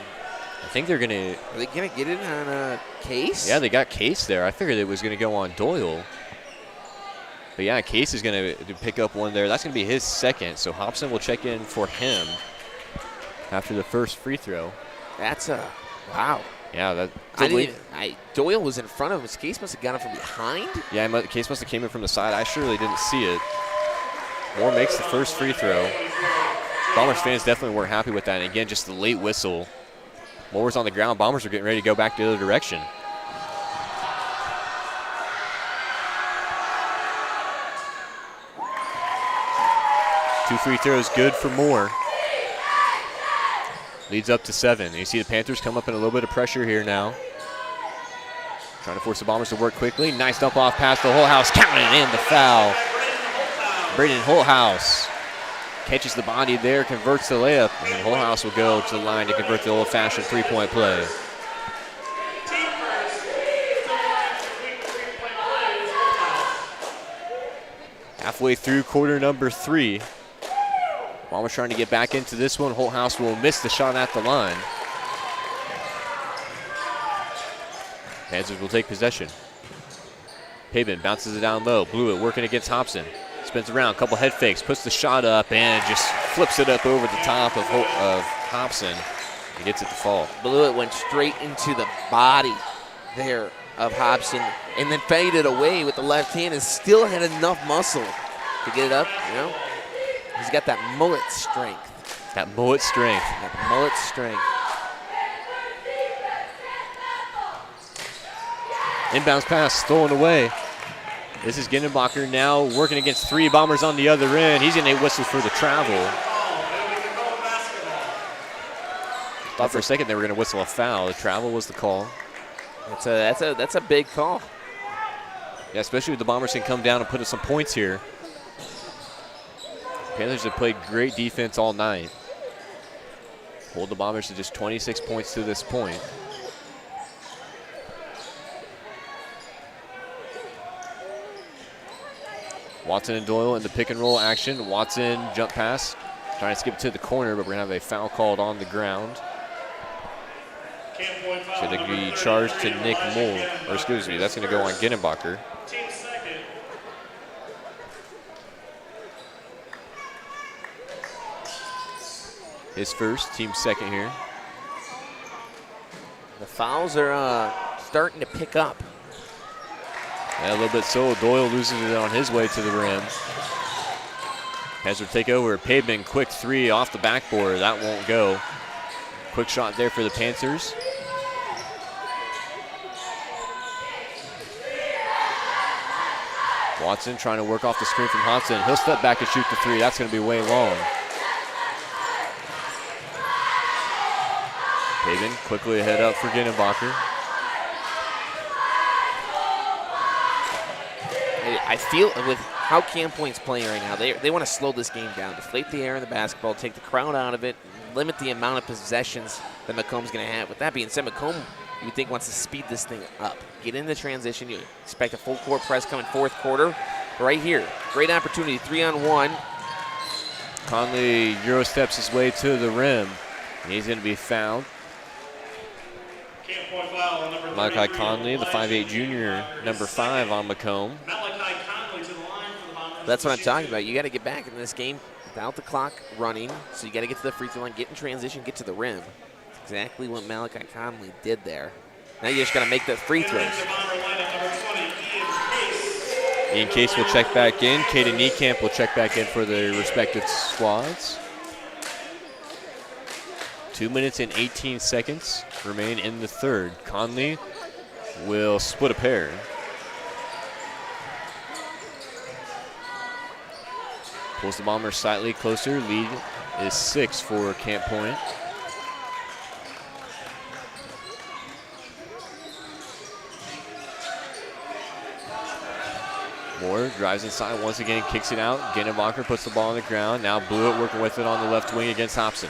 I think they're going to...
Are they going to get it on Case?
Yeah, they got Case there. I figured it was going to go on Doyle. But yeah, Case is going to pick up one there. That's going to be his second, so Hobson will check in for him after the first free throw.
That's a... Wow.
Yeah,
Doyle was in front of him. Case must have got him from behind.
Yeah, Case must have came in from the side. I surely didn't see it. Moore makes the first free throw. Bombers fans definitely weren't happy with that. And again, just the late whistle. Moore's on the ground. Bombers are getting ready to go back the other direction. Two free throws good for Moore. Leads up to 7. You see the Panthers come up in a little bit of pressure here now. Trying to force the Bombers to work quickly. Nice dump off pass to Holthouse. Counting in the foul. Braden Holthouse catches the body there, converts the layup, and Holthouse will go to the line to convert the old-fashioned three-point play. Halfway through quarter number 3. Bombers trying to get back into this one. Holthouse will miss the shot at the line. Panthers will take possession. Pavin bounces it down low. Blewett working against Hobson. Spins around, couple head fakes, puts the shot up, and just flips it up over the top of Hobson. He gets it to fall.
Blewett went straight into the body there of Hobson and then faded away with the left hand and still had enough muscle to get it up, He's got that mullet strength.
That mullet strength.
That mullet strength.
Inbounds pass stolen away. This is Gindenbacher now working against 3 Bombers on the other end. He's going to whistle for the travel. Thought for a second they were going to whistle a foul. The travel was the call.
That's a big call.
Yeah, especially if the Bombers can come down and put up some points here. Panthers have played great defense all night. Hold the Bombers to just 26 points to this point. Watson and Doyle in the pick and roll action. Watson jump pass, trying to skip it to the corner, but we're going to have a foul called on the ground. So they're going to be charged to Nick Moore, or excuse me, that's going to go on Gindenbacher. His first, team second here.
The fouls are starting to pick up.
Yeah, a little bit so. Doyle loses it on his way to the rim. Panthers take over. Pavement, quick 3 off the backboard. That won't go. Quick shot there for the Panthers. Watson trying to work off the screen from Hobson. He'll step back and shoot the 3. That's going to be way long. Pavin quickly ahead up for Gindenbacher.
I feel with how Camp Point's playing right now, they want to slow this game down, deflate the air in the basketball, take the crowd out of it, limit the amount of possessions that Macomb's going to have. With that being said, Macomb, you think, wants to speed this thing up. Get into transition. You expect a full court press coming fourth quarter. Right here, great opportunity, 3-on-1.
Conley Euro steps his way to the rim. He's going to be fouled. Malachi Conley, the 5'8 junior, number 5 on Macomb.
That's what I'm talking about. You got to get back in this game without the clock running. So you got to get to the free throw line, get in transition, get to the rim. That's exactly what Malachi Conley did there. Now you just got to make the free throws.
Ian Case will check back in. Caden Niekamp will check back in for the respective squads. 2 minutes and 18 seconds remain in the third. Conley will split a pair. Pulls the Bombers slightly closer. Lead is 6 for Camp Point. Moore drives inside once again, kicks it out. Ginnebacher puts the ball on the ground. Now Blewett working with it on the left wing against Hobson.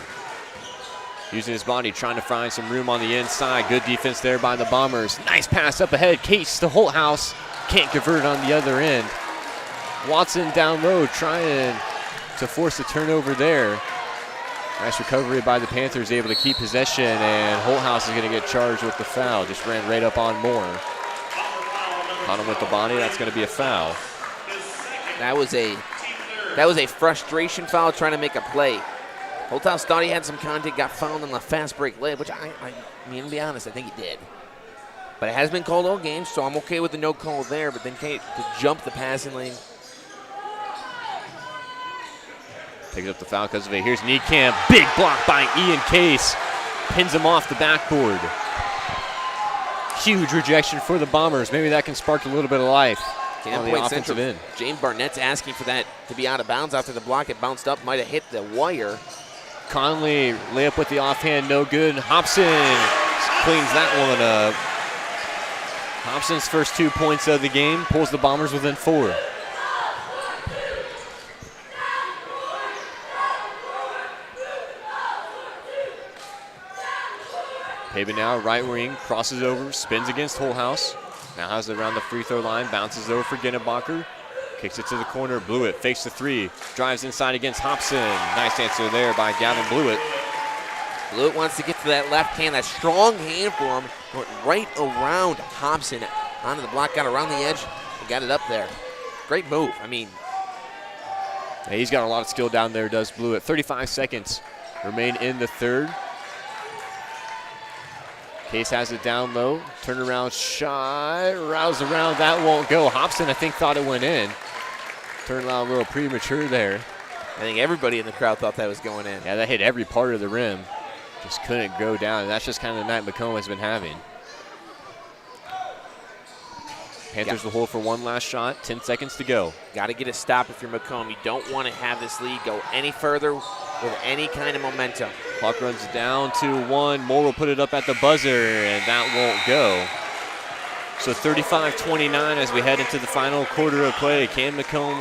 Using his body, trying to find some room on the inside. Good defense there by the Bombers. Nice pass up ahead. Case to Holthouse. Can't convert it on the other end. Watson down low, trying to force a turnover there. Nice recovery by the Panthers, able to keep possession, and Holthouse is going to get charged with the foul. Just ran right up on Moore. Caught him with the body. That's going to be a foul.
That was a frustration foul trying to make a play. Holthouse thought he had some contact, got fouled on the fast break layup, which I mean, to be honest, I think he did. But it has been called all game, so I'm okay with the no call there. But then to jump the passing lane.
Picks up the foul because of it. Here's Niekamp. Big block by Ian Case. Pins him off the backboard. Huge rejection for the Bombers. Maybe that can spark a little bit of life on the offensive end.
James Barnett's asking for that to be out of bounds after the block. It bounced up, might have hit the wire.
Conley, layup with the offhand, no good. Hobson cleans that one up. Hobson's first 2 points of the game pulls the Bombers within 4. Paven now, right wing, crosses over, spins against Holthouse. Now has it around the free throw line, bounces over for Ginnebacher. Kicks it to the corner, Blewett fakes the 3, drives inside against Hobson. Nice answer there by Gavin Blewett.
Blewett wants to get to that left hand, that strong hand for him. Went right around Hobson, onto the block, got around the edge, and got it up there. Great move, I mean.
Yeah, he's got a lot of skill down there, does Blewett. 35 seconds remain in the third. Case has it down low, turnaround shot, rouse around, that won't go. Hobson, I think, thought it went in. Turned out a little premature there.
I think everybody in the crowd thought that was going in.
Yeah, that hit every part of the rim. Just couldn't go down, and that's just kind of the night Macomb has been having. Panthers will hold for one last shot, 10 seconds to go.
Got to get a stop if you're Macomb. You don't want to have this lead go any further with any kind of momentum.
Clock runs down to 1. Moore will put it up at the buzzer, and that won't go. So 35-29 as we head into the final quarter of play. Can Macomb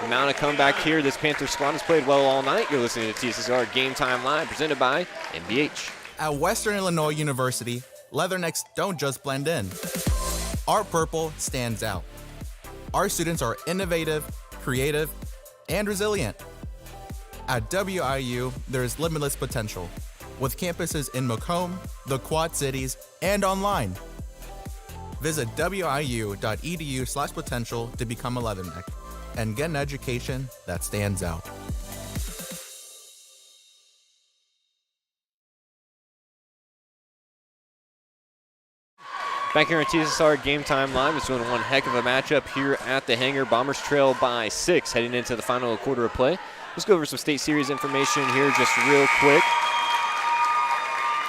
mount a comeback here? This Panther squad has played well all night. You're listening to TSSR Game Time Live, presented by MBH.
At Western Illinois University, Leathernecks don't just blend in. Our purple stands out. Our students are innovative, creative, and resilient. At WIU, there is limitless potential, with campuses in Macomb, the Quad Cities, and online. Visit wiu.edu/potential to become a Leatherneck and get an education that stands out.
Back here on TSSR Game Time Live, it's doing one heck of a matchup here at the hangar. Bombers trail by 6 heading into the final quarter of play. Let's go over some state series information here just real quick.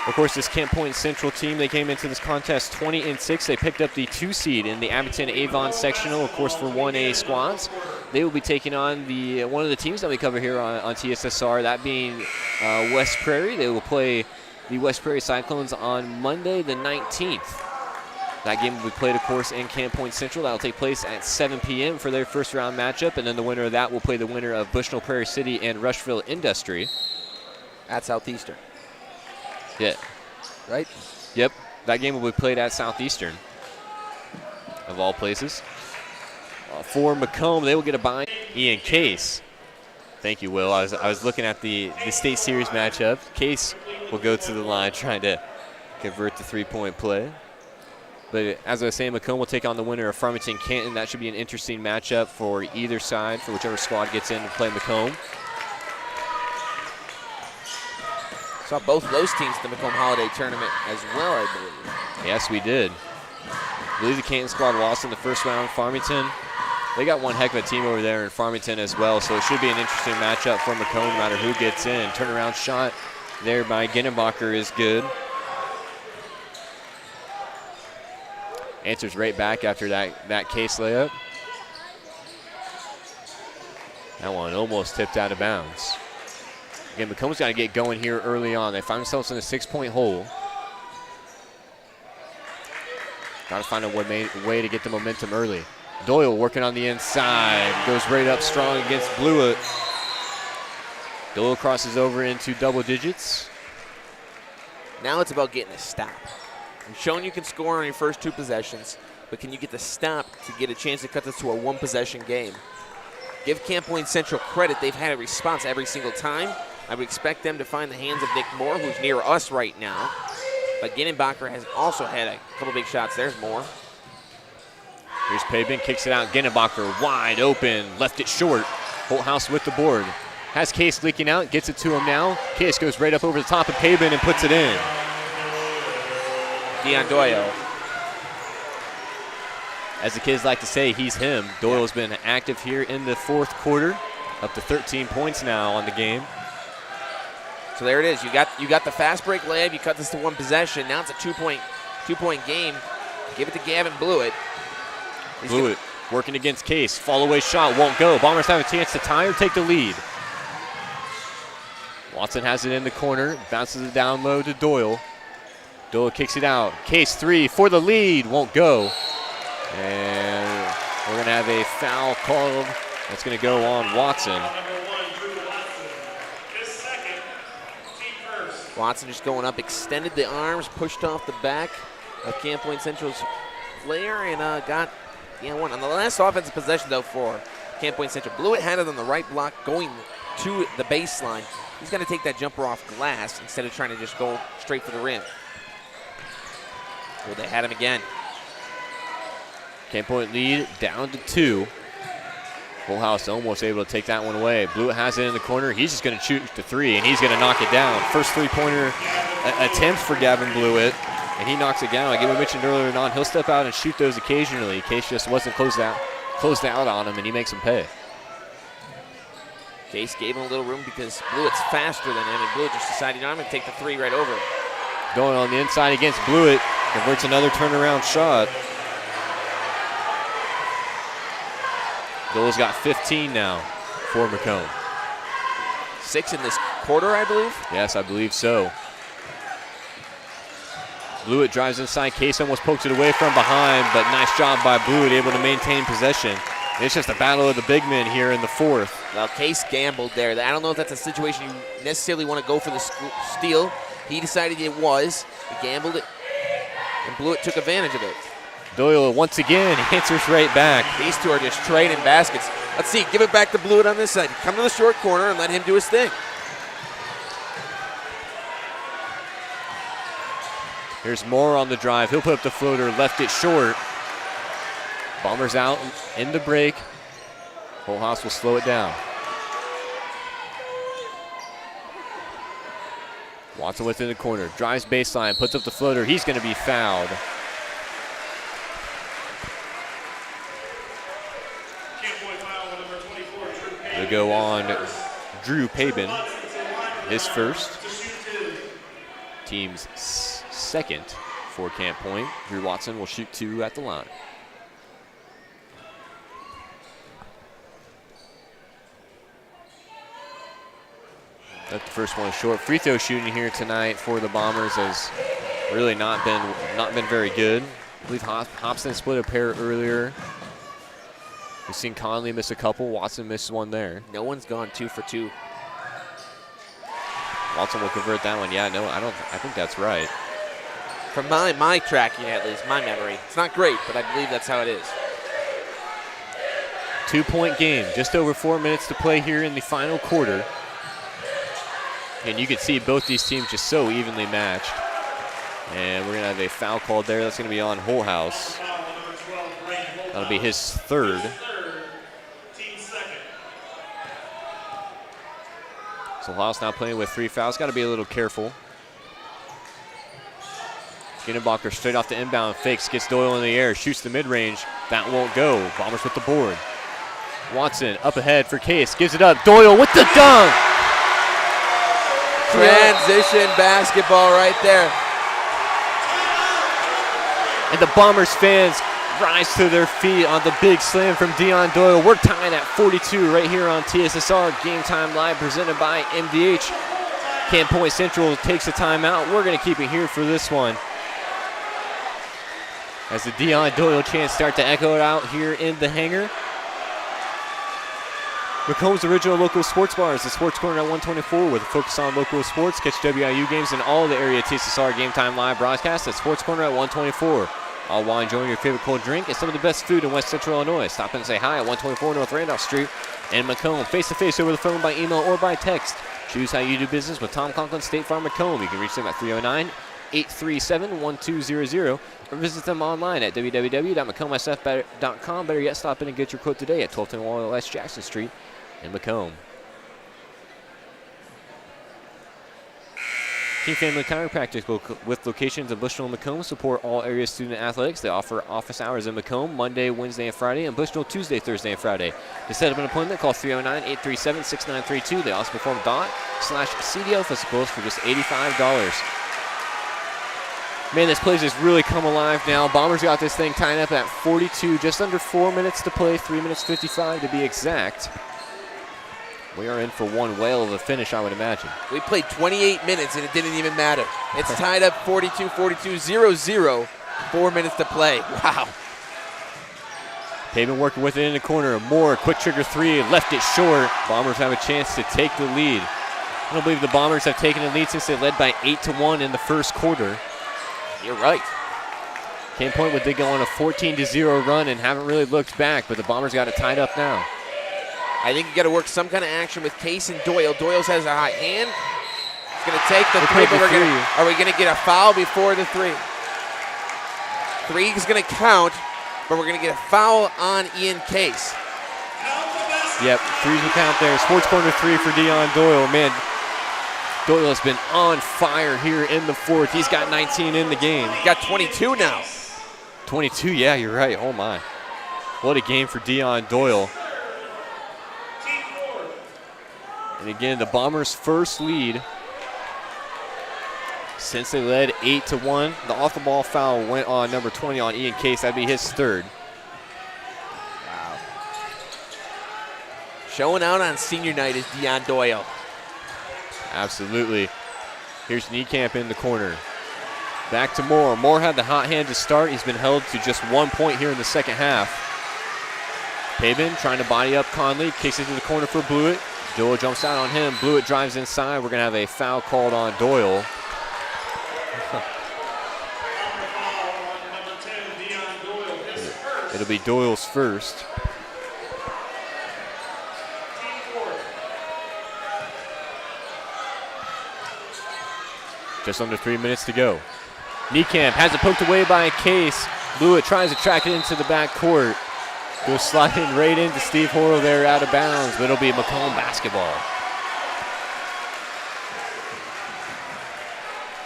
Of course, this Camp Point Central team, they came into this contest 20-6. They picked up the 2 seed in the Abington-Avon sectional, of course, for 1A squads. They will be taking on one of the teams that we cover here on TSSR, that being West Prairie. They will play the West Prairie Cyclones on Monday the 19th. That game will be played, of course, in Camp Point Central. That will take place at 7 p.m. for their first round matchup, and then the winner of that will play the winner of Bushnell-Prairie City and Rushville Industry.
At Southeastern.
Yeah.
Right?
Yep. That game will be played at Southeastern, of all places. For Macomb, they will get a bye. Ian Case. Thank you, Will. I was looking at the state series matchup. Case will go to the line trying to convert the three-point play. But as I was saying, Macomb will take on the winner of Farmington-Canton. That should be an interesting matchup for either side, for whichever squad gets in to play Macomb.
Saw both of those teams at the Macomb Holiday Tournament as well, I believe.
Yes, we did. I believe the Canton squad lost in the first round. Farmington, they got one heck of a team over there in Farmington as well, so it should be an interesting matchup for Macomb no matter who gets in. Turnaround shot there by Ginnebacher is good. Answers right back after that Case layup. That one almost tipped out of bounds. Again, Macomb's got to get going here early on. They find themselves in a 6-point hole. Got to find a way to get the momentum early. Doyle working on the inside. Goes right up strong against Blewett. Doyle crosses over into double digits.
Now it's about getting a stop. You've shown you can score on your first 2 possessions, but can you get the stop to get a chance to cut this to a 1-possession game? Give Camp Point Central credit. They've had a response every single time. I would expect them to find the hands of Nick Moore, who's near us right now. But Ginnenbacher has also had a couple big shots. There's Moore.
Here's Pabin, kicks it out. Ginnenbacher wide open, left it short. Holthouse with the board. Has Case leaking out, gets it to him now. Case goes right up over the top of Pabin and puts it in.
Dion Doyle.
As the kids like to say, he's him. Doyle's been active here in the 4th quarter, up to 13 points now on the game.
So there it is. You got the fast break layup. You cut this to 1 possession. Now it's a 2-point game. Give it to Gavin Blewett.
Blewett working against Case. Fall away shot won't go. Bombers have a chance to tie or take the lead. Watson has it in the corner. Bounces it down low to Doyle. Doyle kicks it out. Case 3 for the lead. Won't go. And we're going to have a foul called. That's going to go on Watson.
Watson just going up, extended the arms, pushed off the back of Camp Point Central's player, and got one. On the last offensive possession, though, for Camp Point Central, Blewett had it on the right block going to the baseline. He's got to take that jumper off glass instead of trying to just go straight for the rim. So they had him again.
Camp Point lead down to 2. Holthouse almost able to take that one away. Blewett has it in the corner. He's just going to shoot the 3, and he's going to knock it down. First 3-pointer attempt for Gavin Blewett, and he knocks it down. Like we mentioned earlier on, he'll step out and shoot those occasionally. Case just wasn't closed out on him, and he makes him pay.
Case gave him a little room because Blewett's faster than him, and Blewett just decided, I'm going to take the 3 right over him.
Going on the inside against Blewett, converts another turnaround shot. Doyle's got 15 now for Macomb.
6 in this quarter, I believe?
Yes, I believe so. Blewett drives inside. Case almost pokes it away from behind, but nice job by Blewett, able to maintain possession. It's just a battle of the big men here in the 4th.
Well, Case gambled there. I don't know if that's a situation you necessarily want to go for the steal. He decided it was. He gambled it, and Blewett took advantage of it.
Doyle once again answers right back.
These 2 are just trading baskets. Let's see, give it back to Blewett on this side. Come to the short corner and let him do his thing.
Here's Moore on the drive. He'll put up the floater, left it short. Bombers out in the break. Holthouse will slow it down. Watson within the corner, drives baseline, puts up the floater. He's going to be fouled. They'll go on Drew Pabin, his first. Team's 2nd for Camp Point. Drew Watson will shoot 2 at the line. Left the first one short. Free throw shooting here tonight for the Bombers has really not been very good. I believe Hobson split a pair earlier. We've seen Conley miss a couple. Watson missed one there.
No one's gone 2 for 2.
Watson will convert that one. Yeah, no, I think that's right.
From my tracking, at least, my memory. It's not great, but I believe that's how it is.
2-point game. Just over 4 minutes to play here in the final quarter. And you can see both these teams just so evenly matched. And we're going to have a foul called there. That's going to be on Holthouse. That'll be his 3rd. So Holthouse now playing with 3 fouls. Got to be a little careful. Ginnenbacher straight off the inbound, fakes, gets Doyle in the air, shoots the mid-range. That won't go. Bombers with the board. Watson up ahead for Case, gives it up. Doyle with the dunk!
Transition basketball right there.
And the Bombers fans rise to their feet on the big slam from Dion Doyle. We're tied at 42 right here on TSSR Game Time Live, presented by MDH. Camp Point Central takes a timeout. We're going to keep it here for this one, as the Dion Doyle chants start to echo it out here in the hangar. Macomb's original local sports bar is the Sports Corner at 124 with a focus on local sports. Catch WIU games in all the area TSSR Game Time Live broadcast at Sports Corner at 124. All while enjoying your favorite cold drink and some of the best food in West Central Illinois. Stop in and say hi at 124 North Randolph Street in Macomb. Face-to-face over the phone, by email, or by text. Choose how you do business with Tom Conklin State Farm Macomb. You can reach them at 309-837-1200 or visit them online at www.macombsf.com. Better yet, stop in and get your quote today at 1210 West Jackson Street in Macomb. King Family Chiropractic with locations in Bushnell and Macomb support all area student athletics. They offer office hours in Macomb Monday, Wednesday, and Friday, and Bushnell Tuesday, Thursday, and Friday. To set up an appointment, call 309-837-6932. They also perform DOT/CDL physicals for just $85. Man, this place has really come alive now. Bombers got this thing tied up at 42, just under 4 minutes to play, 3 minutes 55 to be exact. We are in for one whale of a finish, I would imagine.
We played 28 minutes, and it didn't even matter. It's tied up 42-42, 0-0, 4 minutes to play. Wow.
Pavin working with it in the corner. Moore, quick trigger three, left it short. Bombers have a chance to take the lead. I don't believe the Bombers have taken the lead since they led by 8-1 in the first quarter.
You're right.
Cane Point would go on a 14-0 run and haven't really looked back, but the Bombers got it tied up now.
I think you got to work some kind of action with Case and Doyle. Doyle has a hot hand. He's going to take the three, but are we going to get a foul before the three? Three is going to count, but we're going to get a foul on Ian Case.
Yep, threes will count there. Sports Corner three for Dion Doyle. Man, Doyle has been on fire here in the fourth. He's got 19 in the game.
He's got 22 now.
22, yeah, you're right. Oh, my. What a game for Dion Doyle. And again, the Bombers' first lead since they led 8-1. The off-the-ball foul went on number 20 on Ian Case. That'd be his third.
Wow. Showing out on senior night is Dion Doyle.
Absolutely. Here's Niekamp in the corner. Back to Moore. Moore had the hot hand to start. He's been held to just 1 point here in the second half. Pavin trying to body up Conley. Kicks it to the corner for Blewett. Doyle jumps out on him. Blewett drives inside. We're going to have a foul called on Doyle. It'll be Doyle's first. Just under 3 minutes to go. Niekamp has it poked away by a Case. Blewett tries to track it into the back court. Goes sliding right into Steve Horrell there out of bounds, but it'll be Macomb basketball.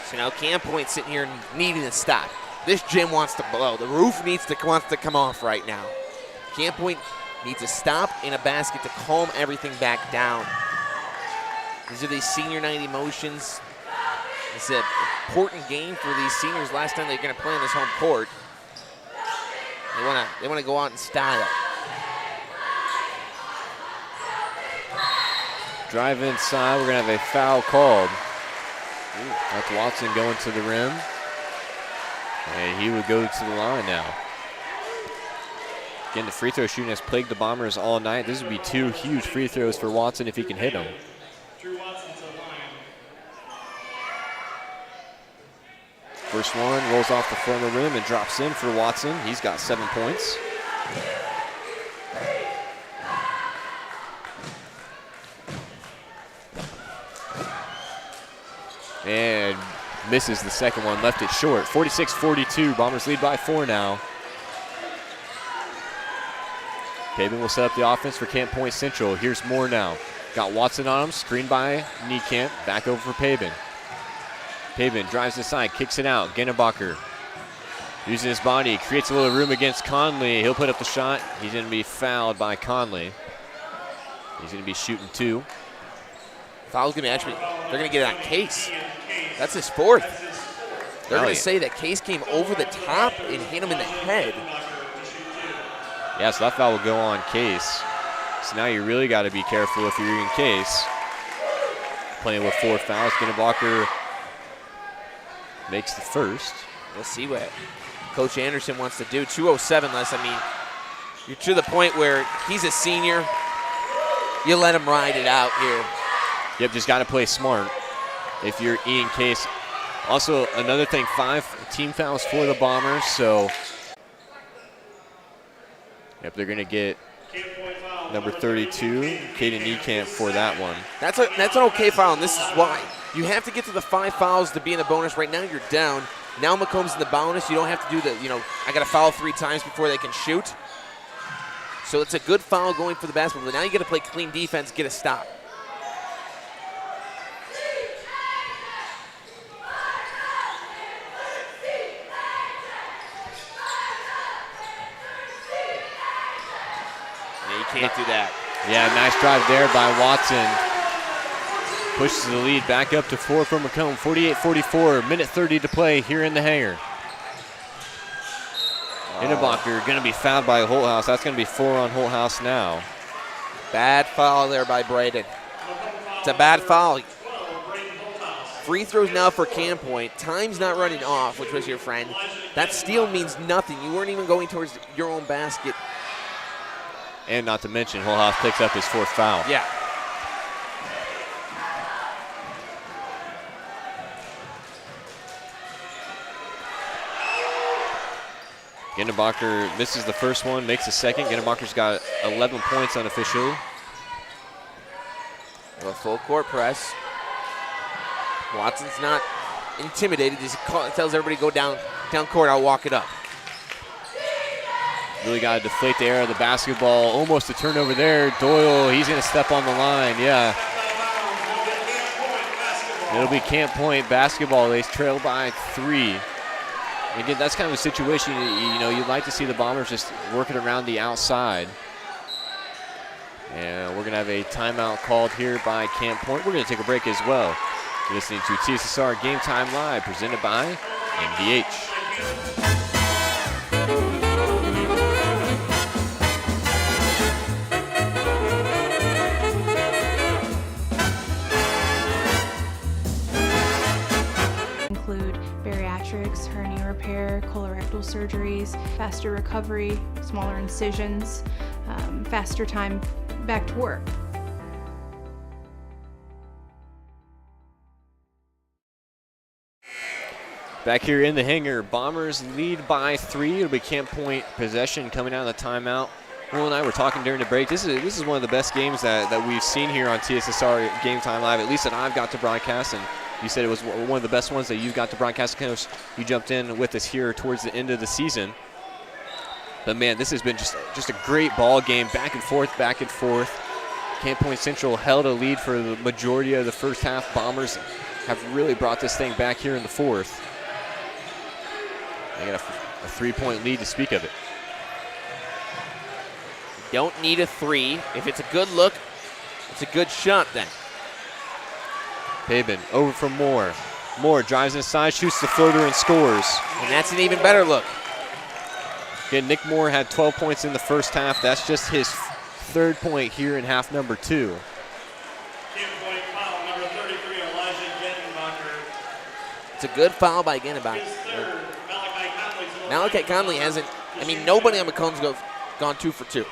So now Camp Point sitting here needing to stop. This gym wants to blow. The roof wants to come off right now. Camp Point needs a stop and a basket to calm everything back down. These are these senior night emotions. It's an important game for these seniors. Last time they're going to play on this home court. They want to go out in style.
Drive inside. We're going to have a foul called. That's Watson going to the rim. And he would go to the line now. Again, the free throw shooting has plagued the Bombers all night. This would be two huge free throws for Watson if he can hit them. First one rolls off the front of the rim and drops in for Watson. He's got 7 points. And misses the second one, left it short. 46-42, Bombers lead by 4 now. Pavin will set up the offense for Camp Point Central. Here's Moore now. Got Watson on him, screened by Niekamp. Back over for Pavin. Pavin drives inside, kicks it out. Gennebacher using his body, creates a little room against Conley. He'll put up the shot. He's going to be fouled by Conley. He's going to be shooting 2.
Foul's going to actually, they're going to get it on Case. That's his fourth. They're going to say that Case came over the top and hit him in the head.
Yeah, so that foul will go on Case. So now you really got to be careful if you're in Case. Playing with 4 fouls. Ginnebacher makes the first.
We'll see what Coach Anderson wants to do. 2:07 less. I mean, you're to the point where he's a senior. You let him ride it out here.
Yep, just got to play smart if you're Ian Case. Also, another thing, 5 team fouls for the Bombers, so yep, they're going to get number 32, Caden Niekamp, for that one.
That's an okay foul, and this is why. You have to get to the 5 fouls to be in the bonus. Right now you're down. Now Macomb's in the bonus. You don't have to do the, I got to foul 3 times before they can shoot. So it's a good foul going for the basketball. But now you got to play clean defense, get a stop. Yeah, you can't do that.
Yeah, nice drive there by Watson. Pushes the lead back up to 4 for Macomb. 48-44, minute 30 to play here in the hangar. Ginnebacher going to be fouled by Holthouse. That's going to be 4 on Holthouse now.
Bad foul there by Braden. It's a bad foul. Free throws now for Cam Point. Time's not running off, which was your friend. That steal means nothing. You weren't even going towards your own basket.
And not to mention, Holthouse picks up his 4th foul.
Yeah.
Ginnebacher misses the first one, makes the second. Ginnebacher's got 11 points unofficially.
A full court press. Watson's not intimidated. He tells everybody go down court, I'll walk it up.
Really got to deflate the air of the basketball. Almost a turnover there. Doyle, he's going to step on the line, yeah. It'll be Camp Point basketball. They trail by 3. Again, that's kind of a situation, you'd like to see the Bombers just working around the outside. And we're going to have a timeout called here by Camp Point. We're going to take a break as well. You're listening to TSSR Game Time Live, presented by MDH.
Include bariatrics, hernia repair, colorectal surgeries, faster recovery, smaller incisions, faster time back to work.
Back here in the hangar, Bombers lead by 3. It'll be Camp Point possession coming out of the timeout. Will and I were talking during the break. This is one of the best games that we've seen here on TSSR Game Time Live, at least that I've got to broadcast. And you said it was one of the best ones that you got to broadcast. Coach, you jumped in with us here towards the end of the season. But man, this has been just a great ball game, back and forth, back and forth. Camp Point Central held a lead for the majority of the first half. Bombers have really brought this thing back here in the 4th. They got a 3-point lead to speak of it.
Don't need a 3. If it's a good look, it's a good shot then.
Pabin over from Moore. Moore drives inside, shoots the floater, and scores.
And that's an even better look.
Again, Nick Moore had 12 points in the first half. That's just his 3rd point here in half number 2.
It's a good foul by Ginnebacher. Malachi Conley hasn't, nobody on Macomb's gone 2 for 2.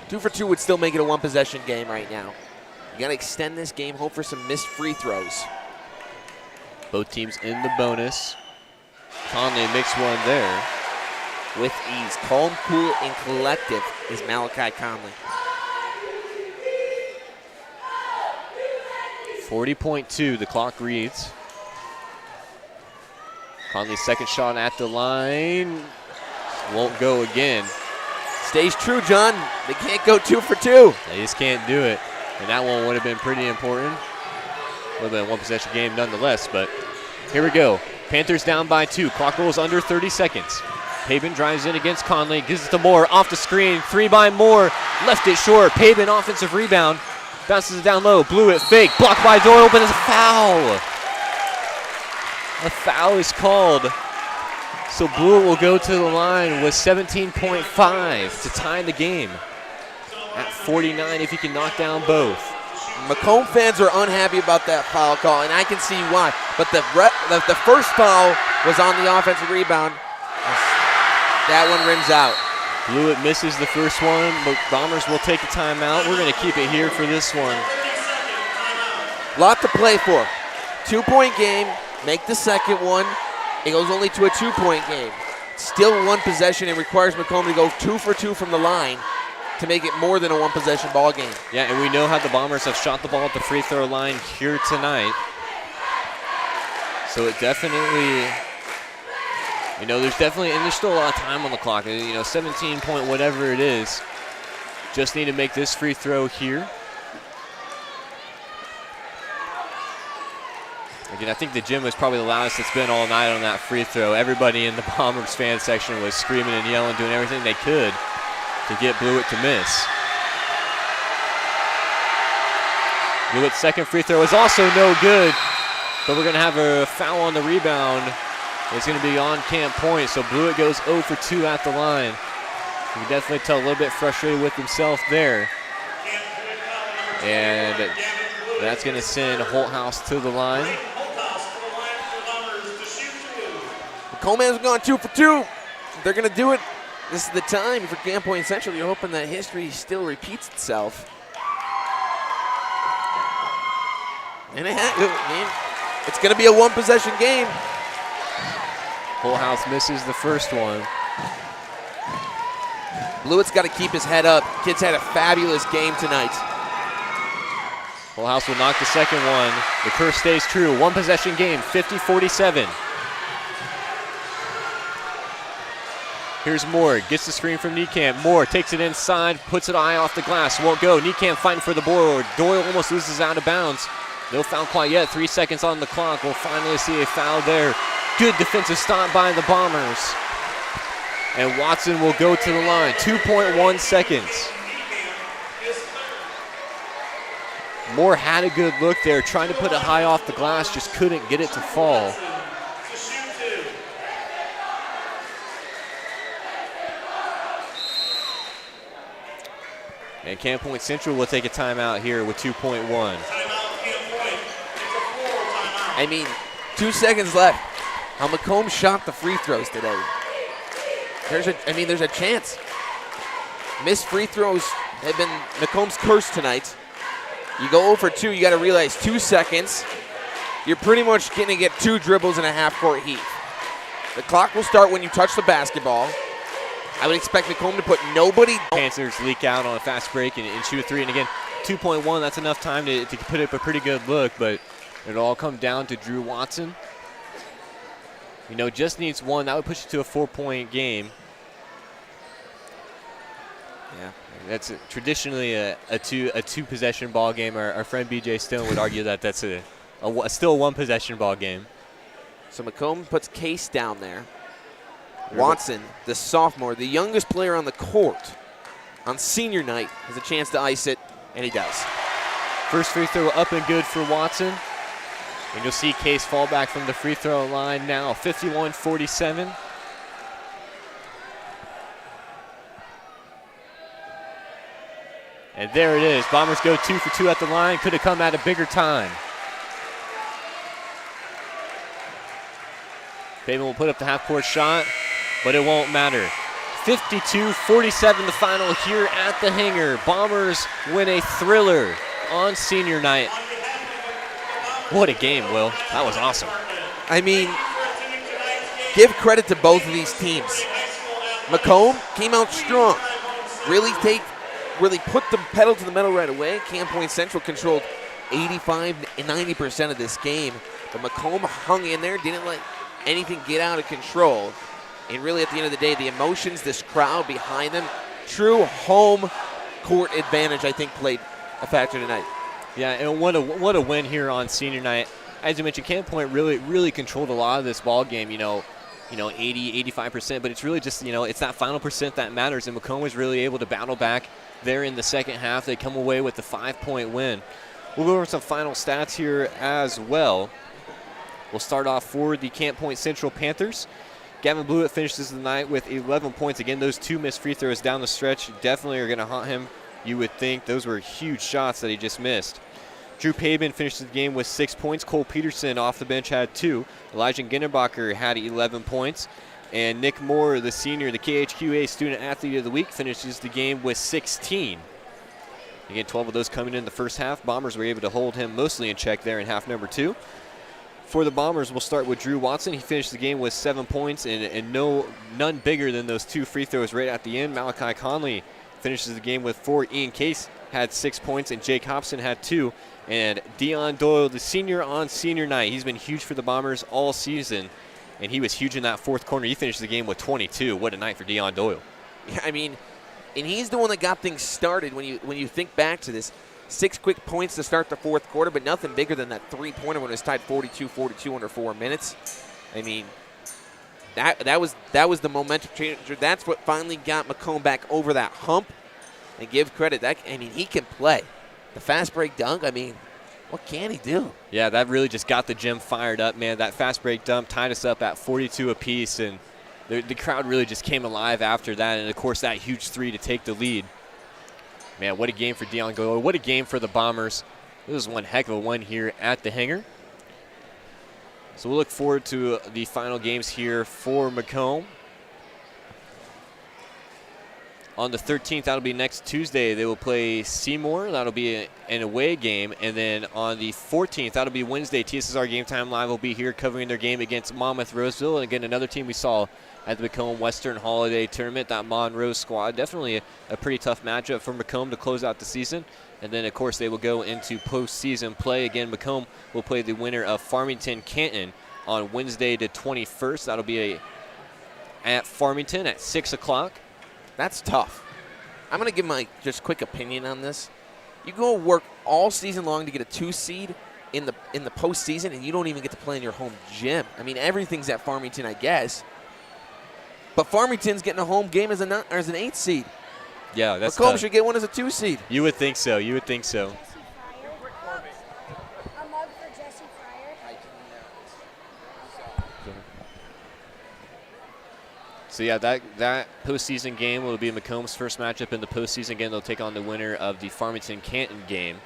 2 for 2 would still make it a 1-possession game right now. You got to extend this game, hope for some missed free throws.
Both teams in the bonus. Conley makes one there.
With ease. Calm, cool, and collective is Malachi Conley.
40.2, the clock reads. Conley's second shot at the line. Won't go again.
Stays true, John. They can't go 2 for 2.
They just can't do it. And that one would have been pretty important. A little bit of 1-possession game nonetheless, but here we go. Panthers down by 2. Clock rolls under 30 seconds. Pabin drives in against Conley, gives it to Moore, off the screen, 3 by Moore, left it short. Pabin offensive rebound, bounces it down low, blew it, fake, blocked by Doyle, but it's a foul. A foul is called So Blewett will go to the line with 17.5 to tie the game at 49 if he can knock down both.
Macomb fans are unhappy about that foul call, and I can see why. But the first foul was on the offensive rebound. That one rims out.
Blewett misses the first one, but Bombers will take a timeout. We're going to keep it here for this one.
Lot to play for. 2-point game, make the second one. It goes only to a 2-point game. Still one possession. It requires Macomb to go 2 for 2 from the line to make it more than a one-possession ball game.
Yeah, and we know how the Bombers have shot the ball at the free throw line here tonight. So it definitely, there's still a lot of time on the clock. 17 point whatever it is. Just need to make this free throw here. Again, I think the gym was probably the loudest it's been all night on that free throw. Everybody in the Bombers fan section was screaming and yelling, doing everything they could to get Blewett to miss. Blewett's second free throw is also no good, but we're going to have a foul on the rebound. It's going to be on camp point, so Blewett goes 0 for 2 at the line. You can definitely tell a little bit frustrated with himself there. And that's going to send Holthouse to the line.
Macomb has gone 2 for 2. They're going to do it. This is the time for Camp Point Central. You're hoping that history still repeats itself. And it's going to be a one-possession game.
Holthouse misses the first one.
Blewett's got to keep his head up. Kid's had a fabulous game tonight.
Holthouse will knock the second one. The curse stays true. One-possession game, 50-47. Here's Moore, gets the screen from Niekamp. Moore takes it inside, puts it eye off the glass, won't go. Niekamp fighting for the board. Doyle almost loses out of bounds. No foul quite yet, 3 seconds on the clock. We'll finally see a foul there. Good defensive stop by the Bombers. And Watson will go to the line, 2.1 seconds. Moore had a good look there, trying to put it high off the glass, just couldn't get it to fall. And Camp Point Central will take a timeout here with 2.1.
I mean, 2 seconds left. How Macomb shot the free throws today. There's a chance. Missed free throws have been Macomb's curse tonight. You go 0 for 2, you got to realize 2 seconds. You're pretty much going to get 2 dribbles in a half-court heat. The clock will start when you touch the basketball. I would expect Macomb to put nobody.
Panthers leak out on a fast break and shoot a 3. And again, 2.1, that's enough time to put up a pretty good look, but it'll all come down to Drew Watson. Just needs 1. That would push it to a 4-point game. Yeah, that's traditionally a two-possession ball game. Our friend BJ Stone would argue that that's still a one-possession ball game.
So Macomb puts Case down there. Watson, the sophomore, the youngest player on the court on senior night, has a chance to ice it, and he does.
First free throw up and good for Watson. And you'll see Case fall back from the free throw line now, 51-47. And there it is. Bombers go 2 for 2 at the line. Could have come at a bigger time. Bateman will put up the half-court shot, but it won't matter. 52-47 the final here at the hangar. Bombers win a thriller on senior night. What a game, Will. That was awesome.
I mean, give credit to both of these teams. Macomb came out strong. Really put the pedal to the metal right away. Camp Point Central controlled 85 and 90% of this game. But Macomb hung in there, didn't let anything get out of control. And really, at the end of the day, the emotions, this crowd behind them, true home court advantage, I think, played a factor tonight.
Yeah, and what a win here on senior night. As you mentioned, Camp Point really controlled a lot of this ball game. 80, 85%, but it's really just it's that final percent that matters. And Macomb was really able to battle back there in the second half. They come away with the 5-point win. We'll go over some final stats here as well. We'll start off for the Camp Point Central Panthers. Gavin Blewett finishes the night with 11 points. Again, those 2 missed free throws down the stretch definitely are going to haunt him. You would think those were huge shots that he just missed. Drew Pabin finishes the game with 6 points. Cole Peterson off the bench had 2. Elijah Ginnerbacher had 11 points. And Nick Moore, the senior, the KHQA Student Athlete of the Week, finishes the game with 16. Again, 12 of those coming in the first half. Bombers were able to hold him mostly in check there in half number 2. For the Bombers, we'll start with Drew Watson. He finished the game with 7 points and none bigger than those 2 free throws right at the end. Malachi Conley finishes the game with 4. Ian Case had 6 points, and Jake Hobson had 2. And Dion Doyle, the senior on senior night, he's been huge for the Bombers all season, and he was huge in that fourth quarter. He finished the game with 22. What a night for Dion Doyle.
Yeah, I mean, and he's the one that got things started. When you think back to this, 6 quick points to start the fourth quarter, but nothing bigger than that 3-pointer when it was tied 42-42 under 4 minutes. I mean, that was the momentum changer. That's what finally got Macomb back over that hump. And give credit, he can play. The fast break dunk, what can he do?
Yeah, that really just got the gym fired up, man. That fast break dunk tied us up at 42 apiece, and the crowd really just came alive after that. And, of course, that huge 3 to take the lead. Man, what a game for Dion Doyle. What a game for the Bombers. This was one heck of a one here at the hangar. So we'll look forward to the final games here for Macomb. On the 13th, that'll be next Tuesday, they will play Seymour. That'll be an away game. And then on the 14th, that'll be Wednesday, TSSR Game Time Live will be here covering their game against Monmouth Roseville. And again, another team we saw at the Macomb Western Holiday Tournament, that Monroe squad. Definitely a pretty tough matchup for Macomb to close out the season. And then, of course, they will go into postseason play. Again, Macomb will play the winner of Farmington-Canton on Wednesday the 21st. That'll be at Farmington at 6 o'clock.
That's tough. I'm going to give my just quick opinion on this. You go work all season long to get a 2 seed in the postseason, and you don't even get to play in your home gym. Everything's at Farmington, I guess. But Farmington's getting a home game as an 8 seed.
Yeah, that's
Macomb
tough.
should get one as a 2 seed.
You would think so. You would think so. So, yeah, that postseason game will be Macomb's first matchup in the postseason. Again, they'll take on the winner of the Farmington-Canton game.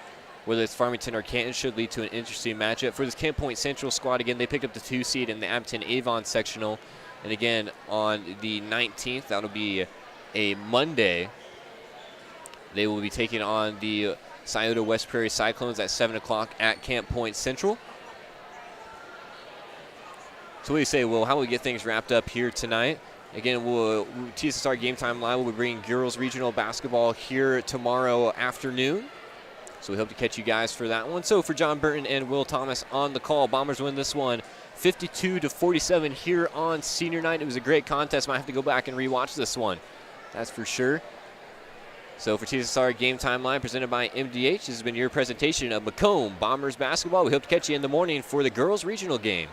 Whether it's Farmington or Canton should lead to an interesting matchup. For this Camp Point Central squad, again, they picked up the 2 seed in the Abington-Avon sectional. And, again, on the 19th, that'll be a Monday, they will be taking on the Scioto West Prairie Cyclones at 7 o'clock at Camp Point Central. So what do you say, Will? How will we get things wrapped up here tonight? Again, TSSR Game Time Live will be bringing girls regional basketball here tomorrow afternoon. So we hope to catch you guys for that one. So for John Burton and Will Thomas on the call, Bombers win this one 52-47 here on senior night. It was a great contest. Might have to go back and rewatch this one. That's for sure. So for TSSR Game Time Live presented by MDH, this has been your presentation of Macomb Bombers basketball. We hope to catch you in the morning for the girls regional game.